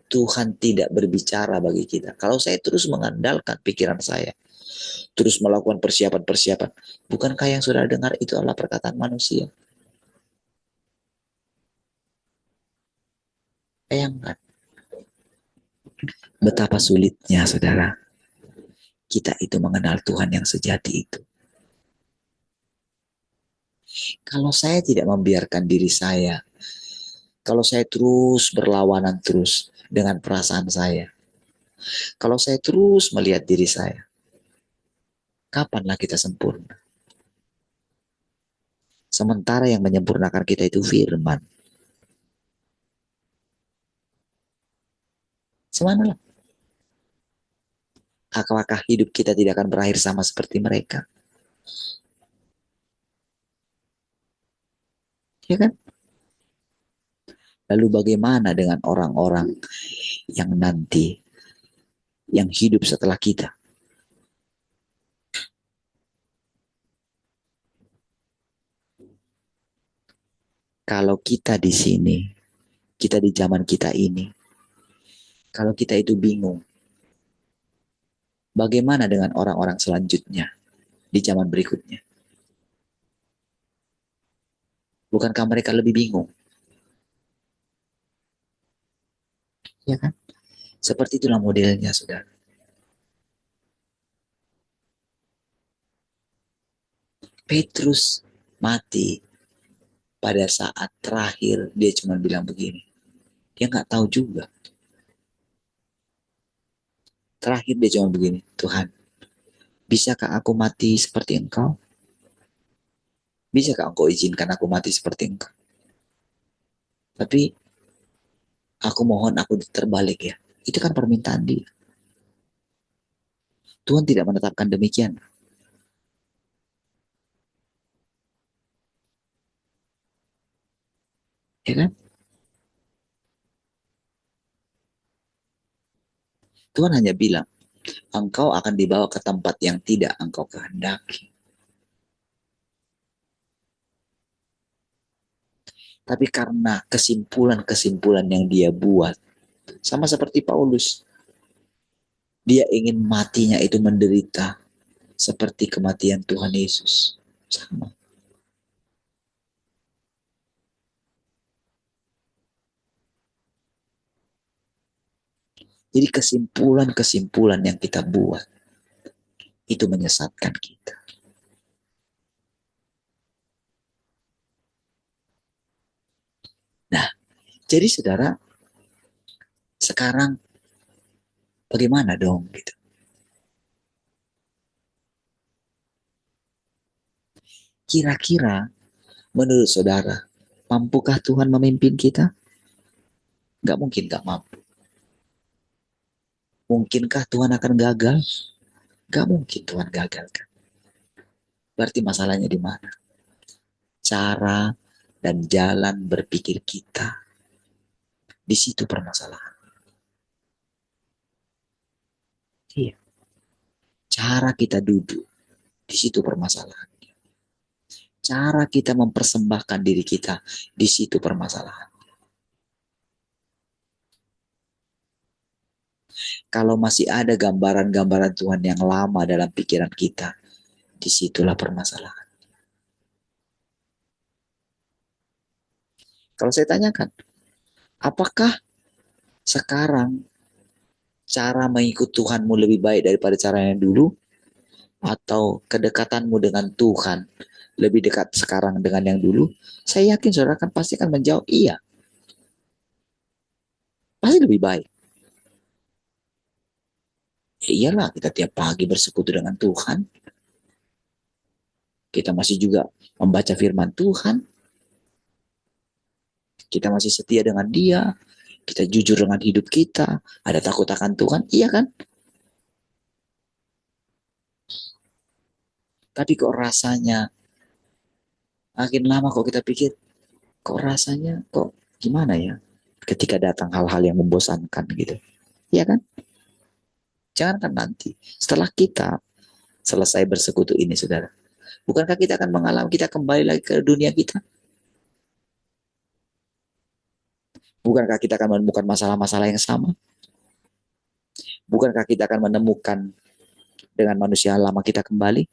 Tuhan tidak berbicara bagi kita, kalau saya terus mengandalkan pikiran saya, terus melakukan persiapan-persiapan, bukankah yang sudah dengar itu adalah perkataan manusia? Bayangkan betapa sulitnya, saudara, kita itu mengenal Tuhan yang sejati itu. Kalau saya tidak membiarkan diri saya, kalau saya terus berlawanan terus dengan perasaan saya, kalau saya terus melihat diri saya, kapanlah kita sempurna? Sementara yang menyempurnakan kita itu firman. Semanalah. Apakah hidup kita tidak akan berakhir sama seperti mereka? Ya kan? Lalu bagaimana dengan orang-orang yang nanti, yang hidup setelah kita? Kalau kita di sini, kita di zaman kita ini, kalau kita itu bingung, bagaimana dengan orang-orang selanjutnya di zaman berikutnya? Bukankah mereka lebih bingung? Ya kan? Seperti itulah modelnya, saudara. Petrus mati pada saat terakhir dia cuma bilang begini. Dia nggak tahu juga. Terakhir dia cuma begini, Tuhan, bisakah aku mati seperti Engkau? Bisakah Engkau izinkan aku mati seperti Engkau? Tapi aku mohon aku terbalik ya. Itu kan permintaan dia. Tuhan tidak menetapkan demikian. Ya kan? Tuhan hanya bilang, engkau akan dibawa ke tempat yang tidak engkau kehendaki. Tapi karena kesimpulan-kesimpulan yang dia buat, sama seperti Paulus, dia ingin matinya itu menderita seperti kematian Tuhan Yesus. Sama. Jadi kesimpulan-kesimpulan yang kita buat itu menyesatkan kita. Nah, jadi saudara, sekarang bagaimana dong gitu? Kira-kira menurut saudara, mampukah Tuhan memimpin kita? Gak mungkin gak mampu. Mungkinkah Tuhan akan gagal? Gak mungkin Tuhan gagal kan? Berarti masalahnya di mana? Cara dan jalan berpikir kita. Di situ permasalahan. Iya. Cara kita duduk. Di situ permasalahan. Cara kita mempersembahkan diri kita. Di situ permasalahan. Kalau masih ada gambaran-gambaran Tuhan yang lama dalam pikiran kita, disitulah permasalahan. Kalau saya tanyakan, apakah sekarang cara mengikut Tuhanmu lebih baik daripada cara yang dulu? Atau kedekatanmu dengan Tuhan lebih dekat sekarang dengan yang dulu? Saya yakin saudara kan pasti akan menjawab iya. Pasti lebih baik. Ya iyalah, kita tiap pagi bersekutu dengan Tuhan. Kita masih juga membaca firman Tuhan. Kita masih setia dengan Dia. Kita jujur dengan hidup kita. Ada takut akan Tuhan. Iya kan? Tapi kok rasanya makin lama kok kita pikir, kok rasanya kok gimana ya? Ketika datang hal-hal yang membosankan gitu. Iya kan? Jangankan nanti. Setelah kita selesai bersekutu ini, saudara. Bukankah kita akan mengalami, kita kembali lagi ke dunia kita? Bukankah kita akan menemukan masalah-masalah yang sama? Bukankah kita akan menemukan dengan manusia lama kita kembali?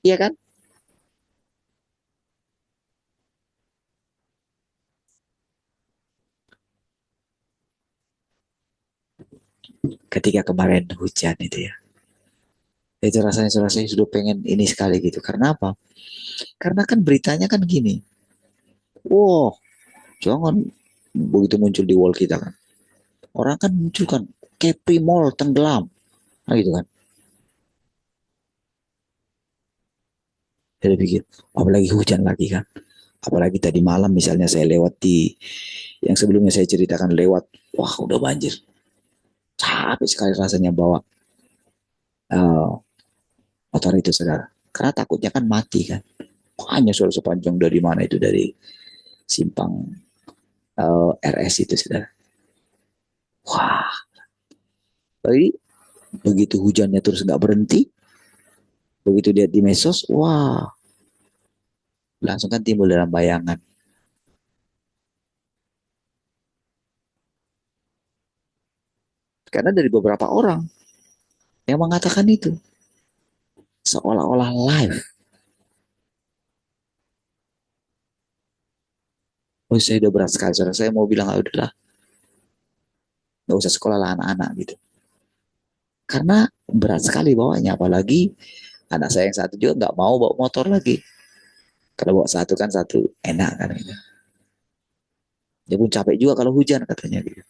Iya kan? Ketika kemarin hujan itu ya. Itu rasanya saya sudah pengen ini sekali gitu. Karena apa? Karena kan beritanya kan gini. Wow, jangan begitu muncul di wall kita kan. Orang kan muncul kan. Capri Mall tenggelam. Nah gitu kan. Saya pikir, apalagi hujan lagi kan. Apalagi tadi malam misalnya saya lewat di, yang sebelumnya saya ceritakan lewat, wah udah banjir. Capek sekali rasanya bawa uh, motor itu saudara. Karena takutnya kan mati kan. Hanya suara sepanjang dari mana itu, dari simpang RS itu saudara. Wah, tapi begitu hujannya terus nggak berhenti, begitu lihat di medsos, wah, langsung kan timbul dalam bayangan. Karena dari beberapa orang yang mengatakan itu, seolah-olah live. Oh, saya udah berat sekali, saudara. Saya mau bilang, ah, udahlah, nggak usah sekolah lah anak-anak gitu. Karena berat sekali bawanya, apalagi anak saya yang satu juga nggak mau bawa motor lagi. Kalau bawa satu kan satu enak kan gitu. Dia pun capek juga kalau hujan katanya gitu.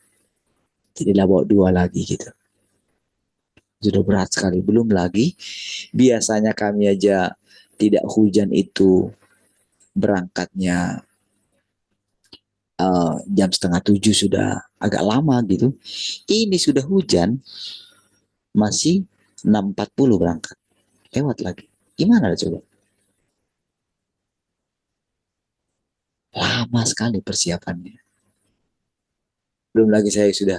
Jadilah bawa dua lagi gitu. Sudah berat sekali. Belum lagi biasanya kami aja tidak hujan itu berangkatnya jam setengah tujuh sudah agak lama gitu. Ini sudah hujan masih 6.40 berangkat. Lewat lagi. Gimana coba? Lama sekali persiapannya. Belum lagi saya sudah,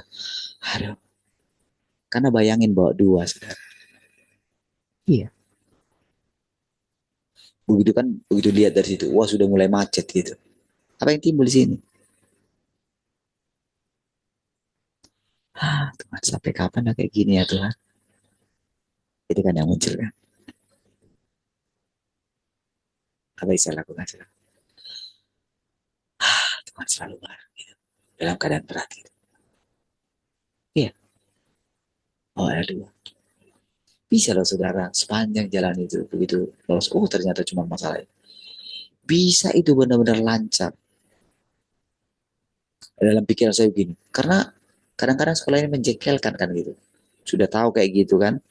aduh, karena bayangin bawa dua, saudara. Iya. Begitu kan, begitu lihat dari situ, wah sudah mulai macet gitu. Apa yang timbul di sini? Ah, Tuhan, sampai kapan lah kayak gini ya Tuhan? Itu kan yang muncul kan. Apa yang saya lakukan? Tuhan selalu bareng gitu. Dalam keadaan berat gitu. Iya. Oh, aduh. Bisa loh saudara, sepanjang jalan itu, begitu lolos, oh ternyata cuma masalah itu. Bisa itu benar-benar lancar. Dalam pikiran saya begini. Karena kadang-kadang sekolah ini menjengkelkan kan gitu. Sudah tahu kayak gitu kan.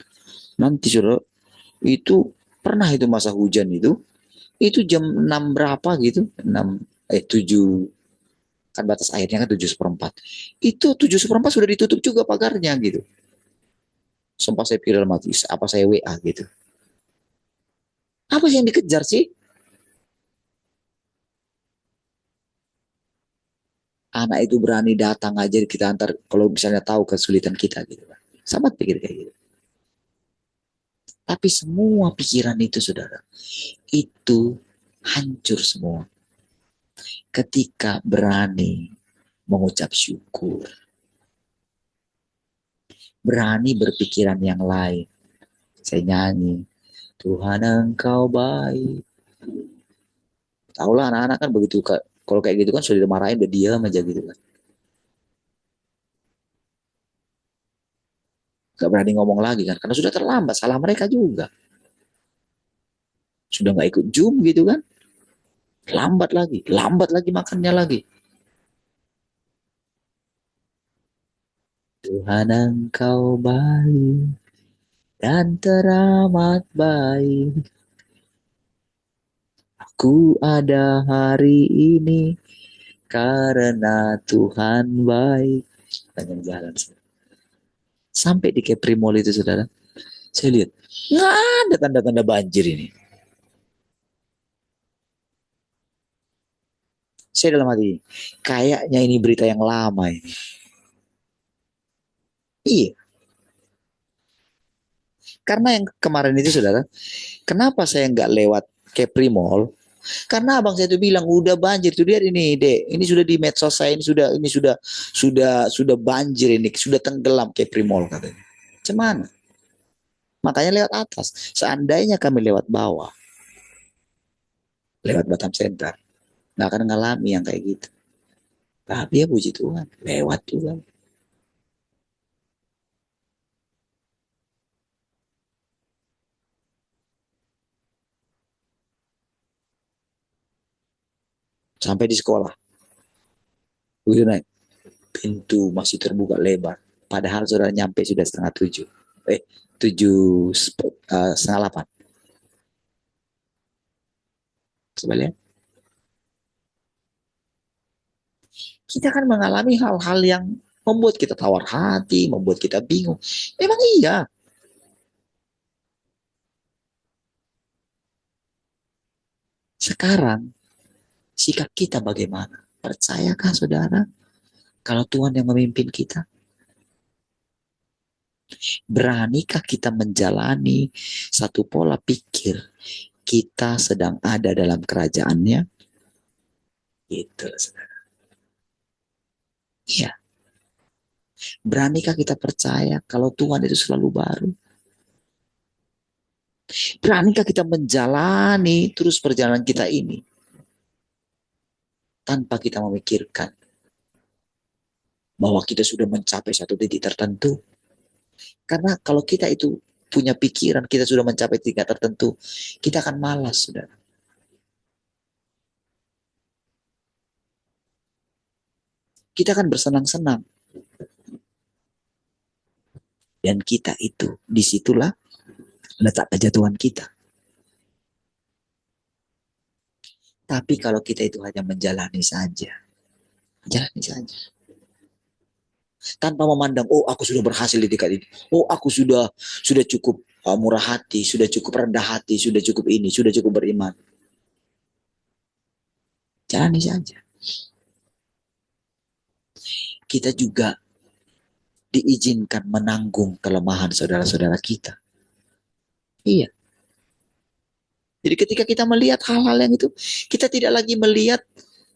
Nanti sudah itu pernah itu masa hujan itu jam 6 berapa gitu, 6 7, kan batas airnya kan 7 seperempat, itu 7 seperempat sudah ditutup juga pagarnya gitu. Sumpah saya pikir dalam hati, apa saya WA gitu, apa sih yang dikejar sih? Anak itu berani datang aja kita antar kalau misalnya tahu kesulitan kita gitu kan. Sama pikir kayak gitu. Tapi semua pikiran itu saudara, itu hancur semua ketika berani mengucap syukur. berani berpikiran yang lain. Saya nyanyi, Tuhan Engkau baik. Tahulah anak-anak kan begitu, kalau kayak gitu kan sudah dimarahin, udah diam aja gitu kan. Gak berani ngomong lagi kan, karena sudah terlambat, salah mereka juga. Sudah gak ikut Zoom gitu kan, lambat lagi makannya lagi. Tuhan Engkau baik dan teramat baik. Aku ada hari ini karena Tuhan baik. Banyak jalan. Sampai di Kepri Mall itu saudara, saya lihat nggak ada tanda-tanda banjir ini. Saya dalam hati, kayaknya ini berita yang lama ini. Iya, karena yang kemarin itu saudara, kenapa saya nggak lewat Kepri Mall? Karena abang saya itu bilang udah banjir tuh, lihat ini dek, ini sudah di medsos saya, ini sudah banjir ini, sudah tenggelam Kepri Mall katanya. Cuman makanya lewat atas. Seandainya kami lewat bawah, lewat Batam Center, nggak akan ngalami yang kayak gitu. Tapi ya puji Tuhan, lewat juga. Sampai di sekolah, begitu naik, pintu masih terbuka lebar. Padahal saudara nyampe sudah setengah tujuh. Tujuh, setengah delapan. Sebenarnya kita kan mengalami hal-hal yang membuat kita tawar hati, membuat kita bingung. Memang iya. Sekarang, sikap kita bagaimana? Percayakah saudara kalau Tuhan yang memimpin kita? Beranikah kita menjalani satu pola pikir kita sedang ada dalam kerajaannya? Gitu, saudara. Iya. Beranikah kita percaya kalau Tuhan itu selalu baru? Beranikah kita menjalani terus perjalanan kita ini tanpa kita memikirkan bahwa kita sudah mencapai satu titik tertentu? Karena kalau kita itu punya pikiran kita sudah mencapai tingkat tertentu, kita akan malas, saudara. Kita akan bersenang-senang. Dan kita itu, disitulah letak kejatuhan kita. Tapi kalau kita itu hanya menjalani saja, jalani saja. Tanpa memandang, oh aku sudah berhasil di tingkat ini. Oh aku sudah cukup murah hati, sudah cukup rendah hati, sudah cukup ini, sudah cukup beriman. Jalani saja. Kita juga diizinkan menanggung kelemahan saudara-saudara kita. Iya. Jadi ketika kita melihat hal-hal yang itu, kita tidak lagi melihat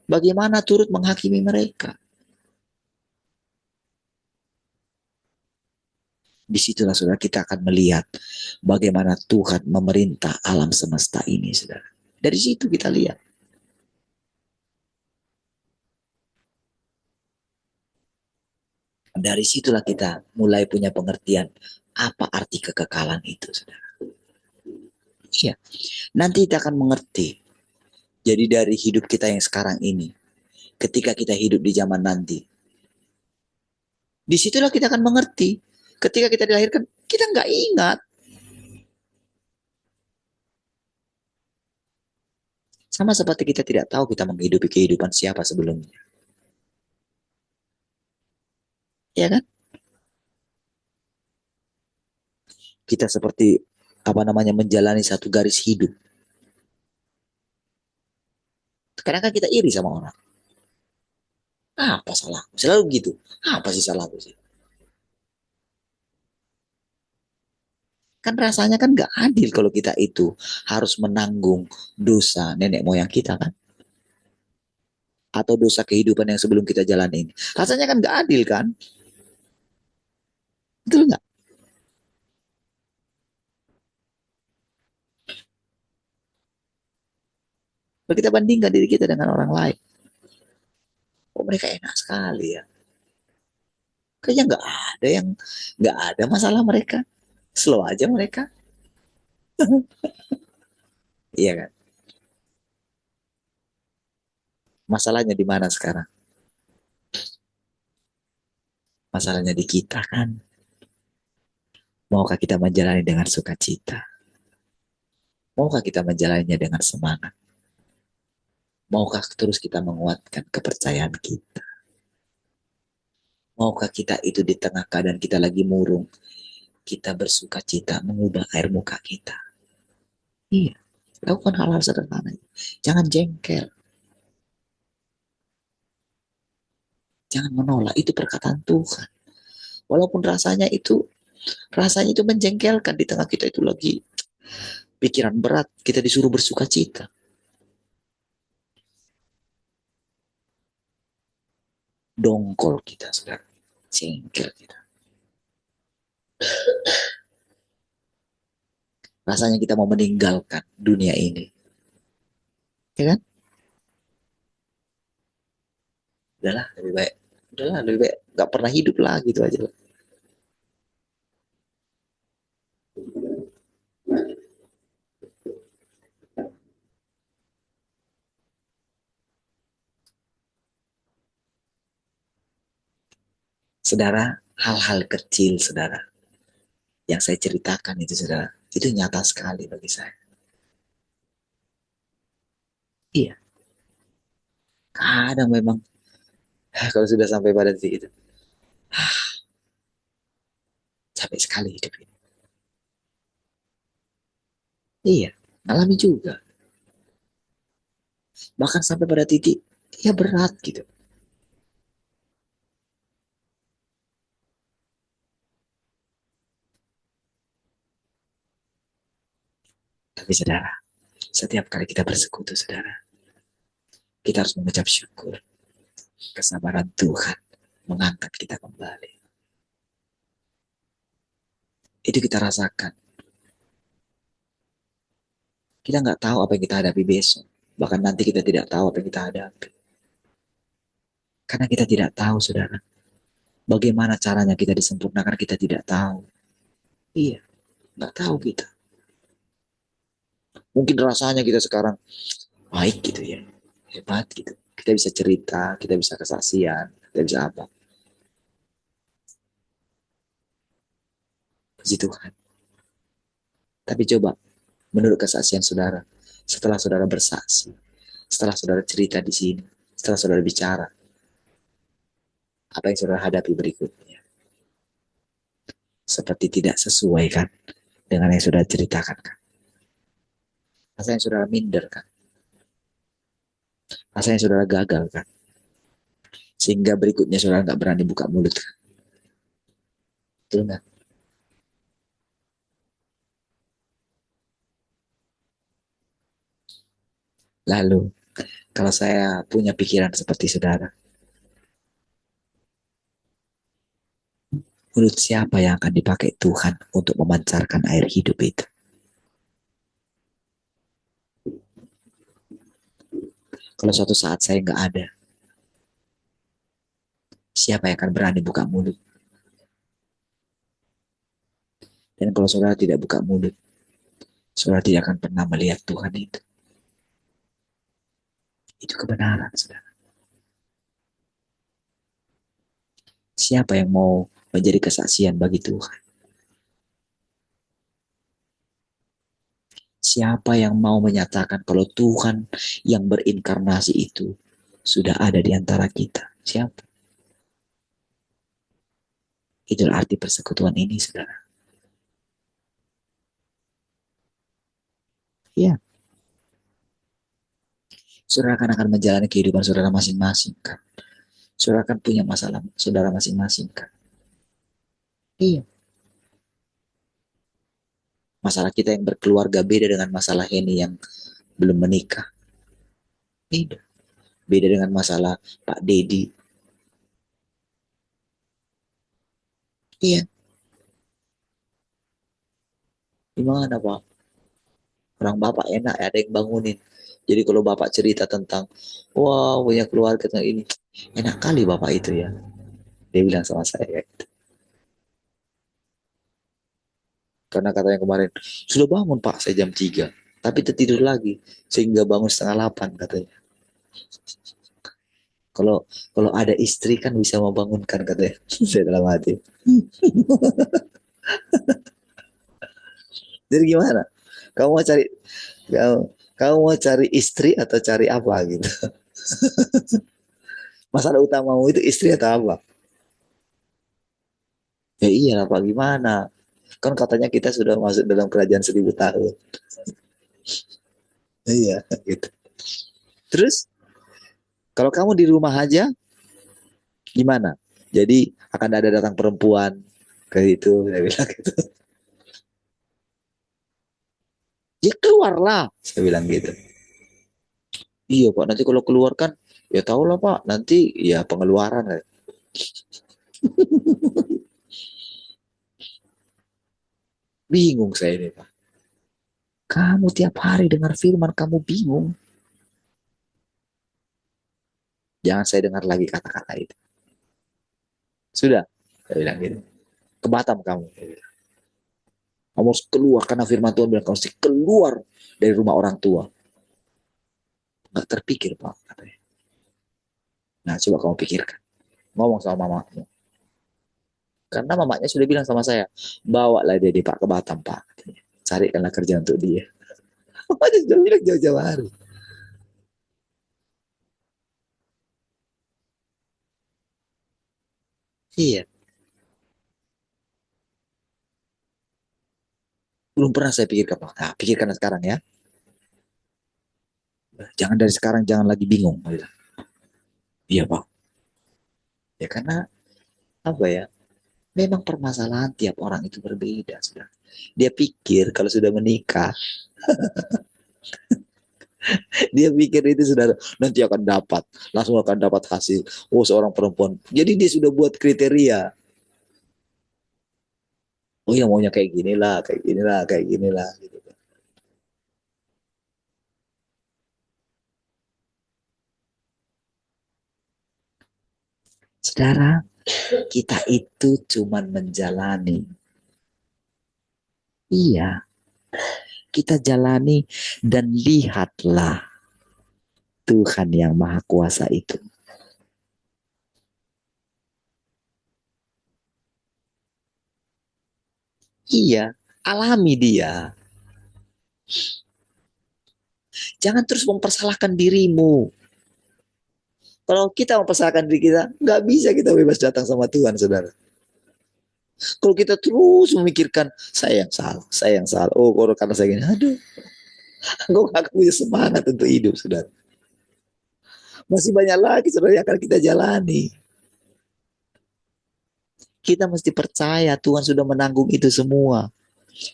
bagaimana turut menghakimi mereka. Disitulah saudara kita akan melihat bagaimana Tuhan memerintah alam semesta ini, saudara. Dari situ kita lihat. Dari situlah kita mulai punya pengertian apa arti kekekalan itu, saudara. Iya. Nanti kita akan mengerti. Jadi dari hidup kita yang sekarang ini, ketika kita hidup di zaman nanti, disitulah kita akan mengerti. Ketika kita dilahirkan, kita nggak ingat. Sama seperti kita tidak tahu kita menghidupi kehidupan siapa sebelumnya. Ya kan? Kita seperti menjalani satu garis hidup. Kadang kan kita iri sama orang. Apa salahku? Selalu gitu. Apa sih salahku sih? Kan rasanya kan gak adil kalau kita itu harus menanggung dosa nenek moyang kita kan? Atau dosa kehidupan yang sebelum kita jalani ini. Rasanya kan gak adil kan? Betul nggak? Kalau kita bandingkan diri kita dengan orang lain, oh mereka enak sekali ya. Kayaknya nggak ada masalah mereka. Slow aja mereka. Iya kan? Masalahnya di mana sekarang? Masalahnya di kita kan. Maukah kita menjalani dengan sukacita? Maukah kita menjalaninya dengan semangat? Maukah terus kita menguatkan kepercayaan kita? Maukah kita itu di tengah keadaan kita lagi murung, kita bersuka cita mengubah air muka kita? Iya, lakukan hal-hal sederhana. Jangan jengkel, jangan menolak. Itu perkataan Tuhan. Walaupun rasanya itu menjengkelkan di tengah kita itu lagi pikiran berat, kita disuruh bersuka cita. Dongkol kita, saudara. Jengkel kita. Rasanya kita mau meninggalkan dunia ini. Ya kan? Udahlah, lebih baik. Udahlah, lebih baik. Gak pernah hidup lah, gitu aja. Saudara, hal-hal kecil, saudara, yang saya ceritakan itu, saudara, itu nyata sekali bagi saya. Iya, kadang memang kalau sudah sampai pada titik itu, capek sekali hidup ini. Iya, alami juga. Bahkan sampai pada titik, ya berat gitu. Tapi saudara, setiap kali kita bersekutu, saudara, kita harus mengucap syukur. Kesabaran Tuhan mengangkat kita kembali. Itu kita rasakan. Kita nggak tahu apa yang kita hadapi besok. Bahkan nanti kita tidak tahu apa yang kita hadapi. Karena kita tidak tahu, saudara. Bagaimana caranya kita disempurnakan, kita tidak tahu. Iya, nggak tahu kita. Mungkin rasanya kita sekarang baik gitu ya. Hebat gitu. Kita bisa cerita, kita bisa kesaksian, kita bisa apa. Puji Tuhan. Tapi coba, menurut kesaksian saudara, setelah saudara bersaksi, setelah saudara cerita di sini, setelah saudara bicara, apa yang saudara hadapi berikutnya? Seperti tidak sesuai kan dengan yang saudara ceritakan kan. Rasanya saudara minder kan. Rasanya saudara gagal kan. Sehingga berikutnya saudara nggak berani buka mulut kan. Betul nggak? Lalu, kalau saya punya pikiran seperti saudara, menurut siapa yang akan dipakai Tuhan untuk memancarkan air hidup itu? Kalau suatu saat saya nggak ada, siapa yang akan berani buka mulut? Dan kalau saudara tidak buka mulut, saudara tidak akan pernah melihat Tuhan itu. Itu kebenaran, saudara. Siapa yang mau menjadi kesaksian bagi Tuhan? Siapa yang mau menyatakan kalau Tuhan yang berinkarnasi itu sudah ada di antara kita? Siapa? Itu arti persekutuan ini, saudara. Ya, saudara akan menjalani kehidupan saudara masing-masing kan. Saudara akan punya masalah saudara masing-masing kan. Iya. Masalah kita yang berkeluarga beda dengan masalah ini yang belum menikah. Beda. Beda dengan masalah Pak Dedi. Iya. Gimana Pak? Orang Bapak enak ada yang bangunin. Jadi kalau Bapak cerita tentang, wah punya keluarga tentang ini, enak kali Bapak itu ya. Dia bilang sama saya. Karena katanya kemarin, sudah bangun Pak, saya jam 3. Tapi tertidur lagi, sehingga bangun setengah 8 katanya. Kalau kalau ada istri kan bisa membangunkan katanya. Saya dalam hati. Jadi gimana? Kamu mau cari kamu, kamu mau cari istri atau cari apa gitu? Masalah utamamu itu istri atau apa? Ya iya Pak, gimana? Kan katanya kita sudah masuk dalam kerajaan 1000 tahun. Iya, gitu. Terus kalau kamu di rumah aja gimana? Jadi akan ada datang perempuan ke itu, saya bilang gitu. Ya keluarlah, saya bilang gitu. Iya Pak, nanti kalau keluar kan, ya tahu lah Pak, nanti ya pengeluaran. Bingung saya ini Pak. Kamu tiap hari dengar firman, kamu bingung. Jangan saya dengar lagi kata-kata itu. Sudah, saya bilang gitu. Ke Batam kamu. Kamu harus keluar karena firman Tuhan bilang kamu harus keluar dari rumah orang tua. Nggak terpikir Pak, katanya. Nah, coba kamu pikirkan. Ngomong sama mamamu. Karena mamanya sudah bilang sama saya, bawalah dia di Pak ke Batam Pak. Carikanlah kerja untuk dia. Mamanya sudah bilang jauh-jauh hari. Iya, belum pernah saya pikirkan Pak. Nah, pikirkan sekarang ya. Jangan dari sekarang, jangan lagi bingung. Iya Pak. Ya karena apa ya? Memang permasalahan tiap orang itu berbeda. Sudah. Dia pikir kalau sudah menikah, dia pikir itu sudah nanti akan dapat, langsung akan dapat hasil. Oh seorang perempuan. Jadi dia sudah buat kriteria. Oh ya maunya kayak gini lah, kayak gini lah, kayak gini lah. Gitu. Saudara, kita itu cuman menjalani. Iya, kita jalani dan lihatlah Tuhan yang Maha Kuasa itu. Iya, alami dia. Jangan terus mempersalahkan dirimu. Kalau kita mempersalahkan diri kita, nggak bisa kita bebas datang sama Tuhan, saudara. Kalau kita terus memikirkan, saya yang salah, saya yang salah. Oh, kalau karena saya gini, aduh, kok gak punya semangat untuk hidup, saudara. Masih banyak lagi, saudara, yang akan kita jalani. Kita mesti percaya Tuhan sudah menanggung itu semua.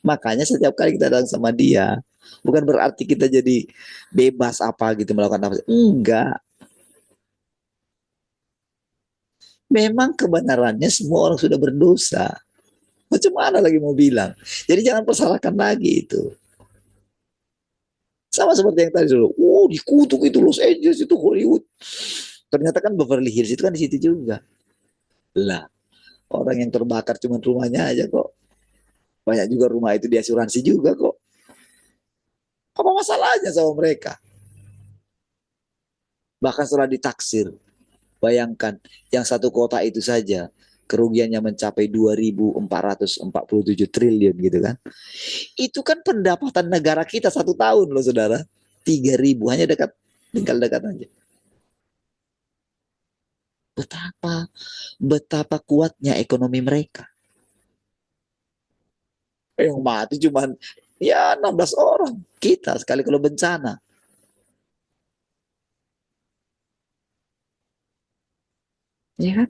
Makanya setiap kali kita datang sama dia, bukan berarti kita jadi bebas apa gitu melakukan apa. Enggak. Memang kebenarannya semua orang sudah berdosa. Macam mana lagi mau bilang? Jadi jangan persalahkan lagi itu. Sama seperti yang tadi dulu. Oh, dikutuk itu Los Angeles itu Hollywood. Ternyata kan Beverly Hills itu kan di situ juga. Lah, orang yang terbakar cuma rumahnya aja kok. Banyak juga rumah itu di asuransi juga kok. Apa masalahnya sama mereka? Bahkan setelah ditaksir, bayangkan yang satu kota itu saja kerugiannya mencapai 2.447 triliun gitu kan. Itu kan pendapatan negara kita 1 tahun loh saudara. 3.000 hanya dekat, tinggal dekat aja. Betapa betapa kuatnya ekonomi mereka. Yang mati cuman ya 16 orang. Kita sekali kalau bencana. Ya kan?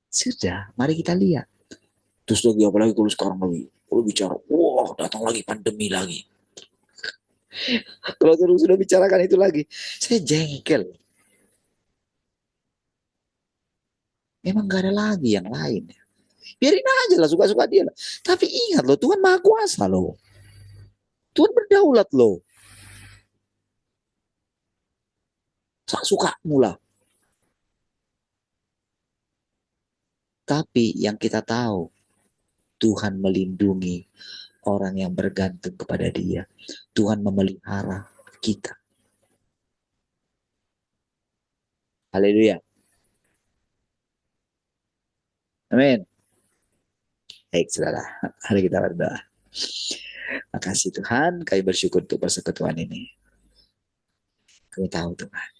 Sudah, mari kita lihat. Terus lagi apalagi kalau sekarang lagi. Kalau bicara, wah datang lagi pandemi lagi. Kalau terus sudah bicarakan itu lagi, saya jengkel. Memang gak ada lagi yang lain. Biarin aja lah, suka-suka dia lah. Tapi ingat loh, Tuhan Maha Kuasa loh. Tuhan berdaulat loh. Suka-sukamu lah. Tapi yang kita tahu, Tuhan melindungi orang yang bergantung kepada Dia. Tuhan memelihara kita. Haleluya. Amin. Baik, saudara. Mari kita berdoa. Makasih Tuhan, kami bersyukur untuk persekutuan ini. Kami tahu Tuhan,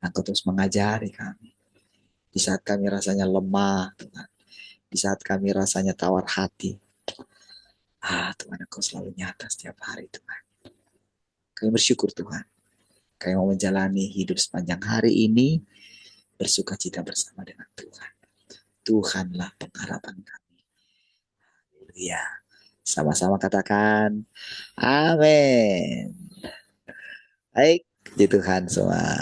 Engkau terus mengajari kami. Di saat kami rasanya lemah, Tuhan. Di saat kami rasanya tawar hati. Tuhan, Engkau selalu nyata setiap hari, Tuhan. Kami bersyukur, Tuhan. Kami mau menjalani hidup sepanjang hari ini, bersuka cita bersama dengan Tuhan. Tuhanlah pengharapan kami. Haleluya. Sama-sama katakan, amin. Baik, di Tuhan semua.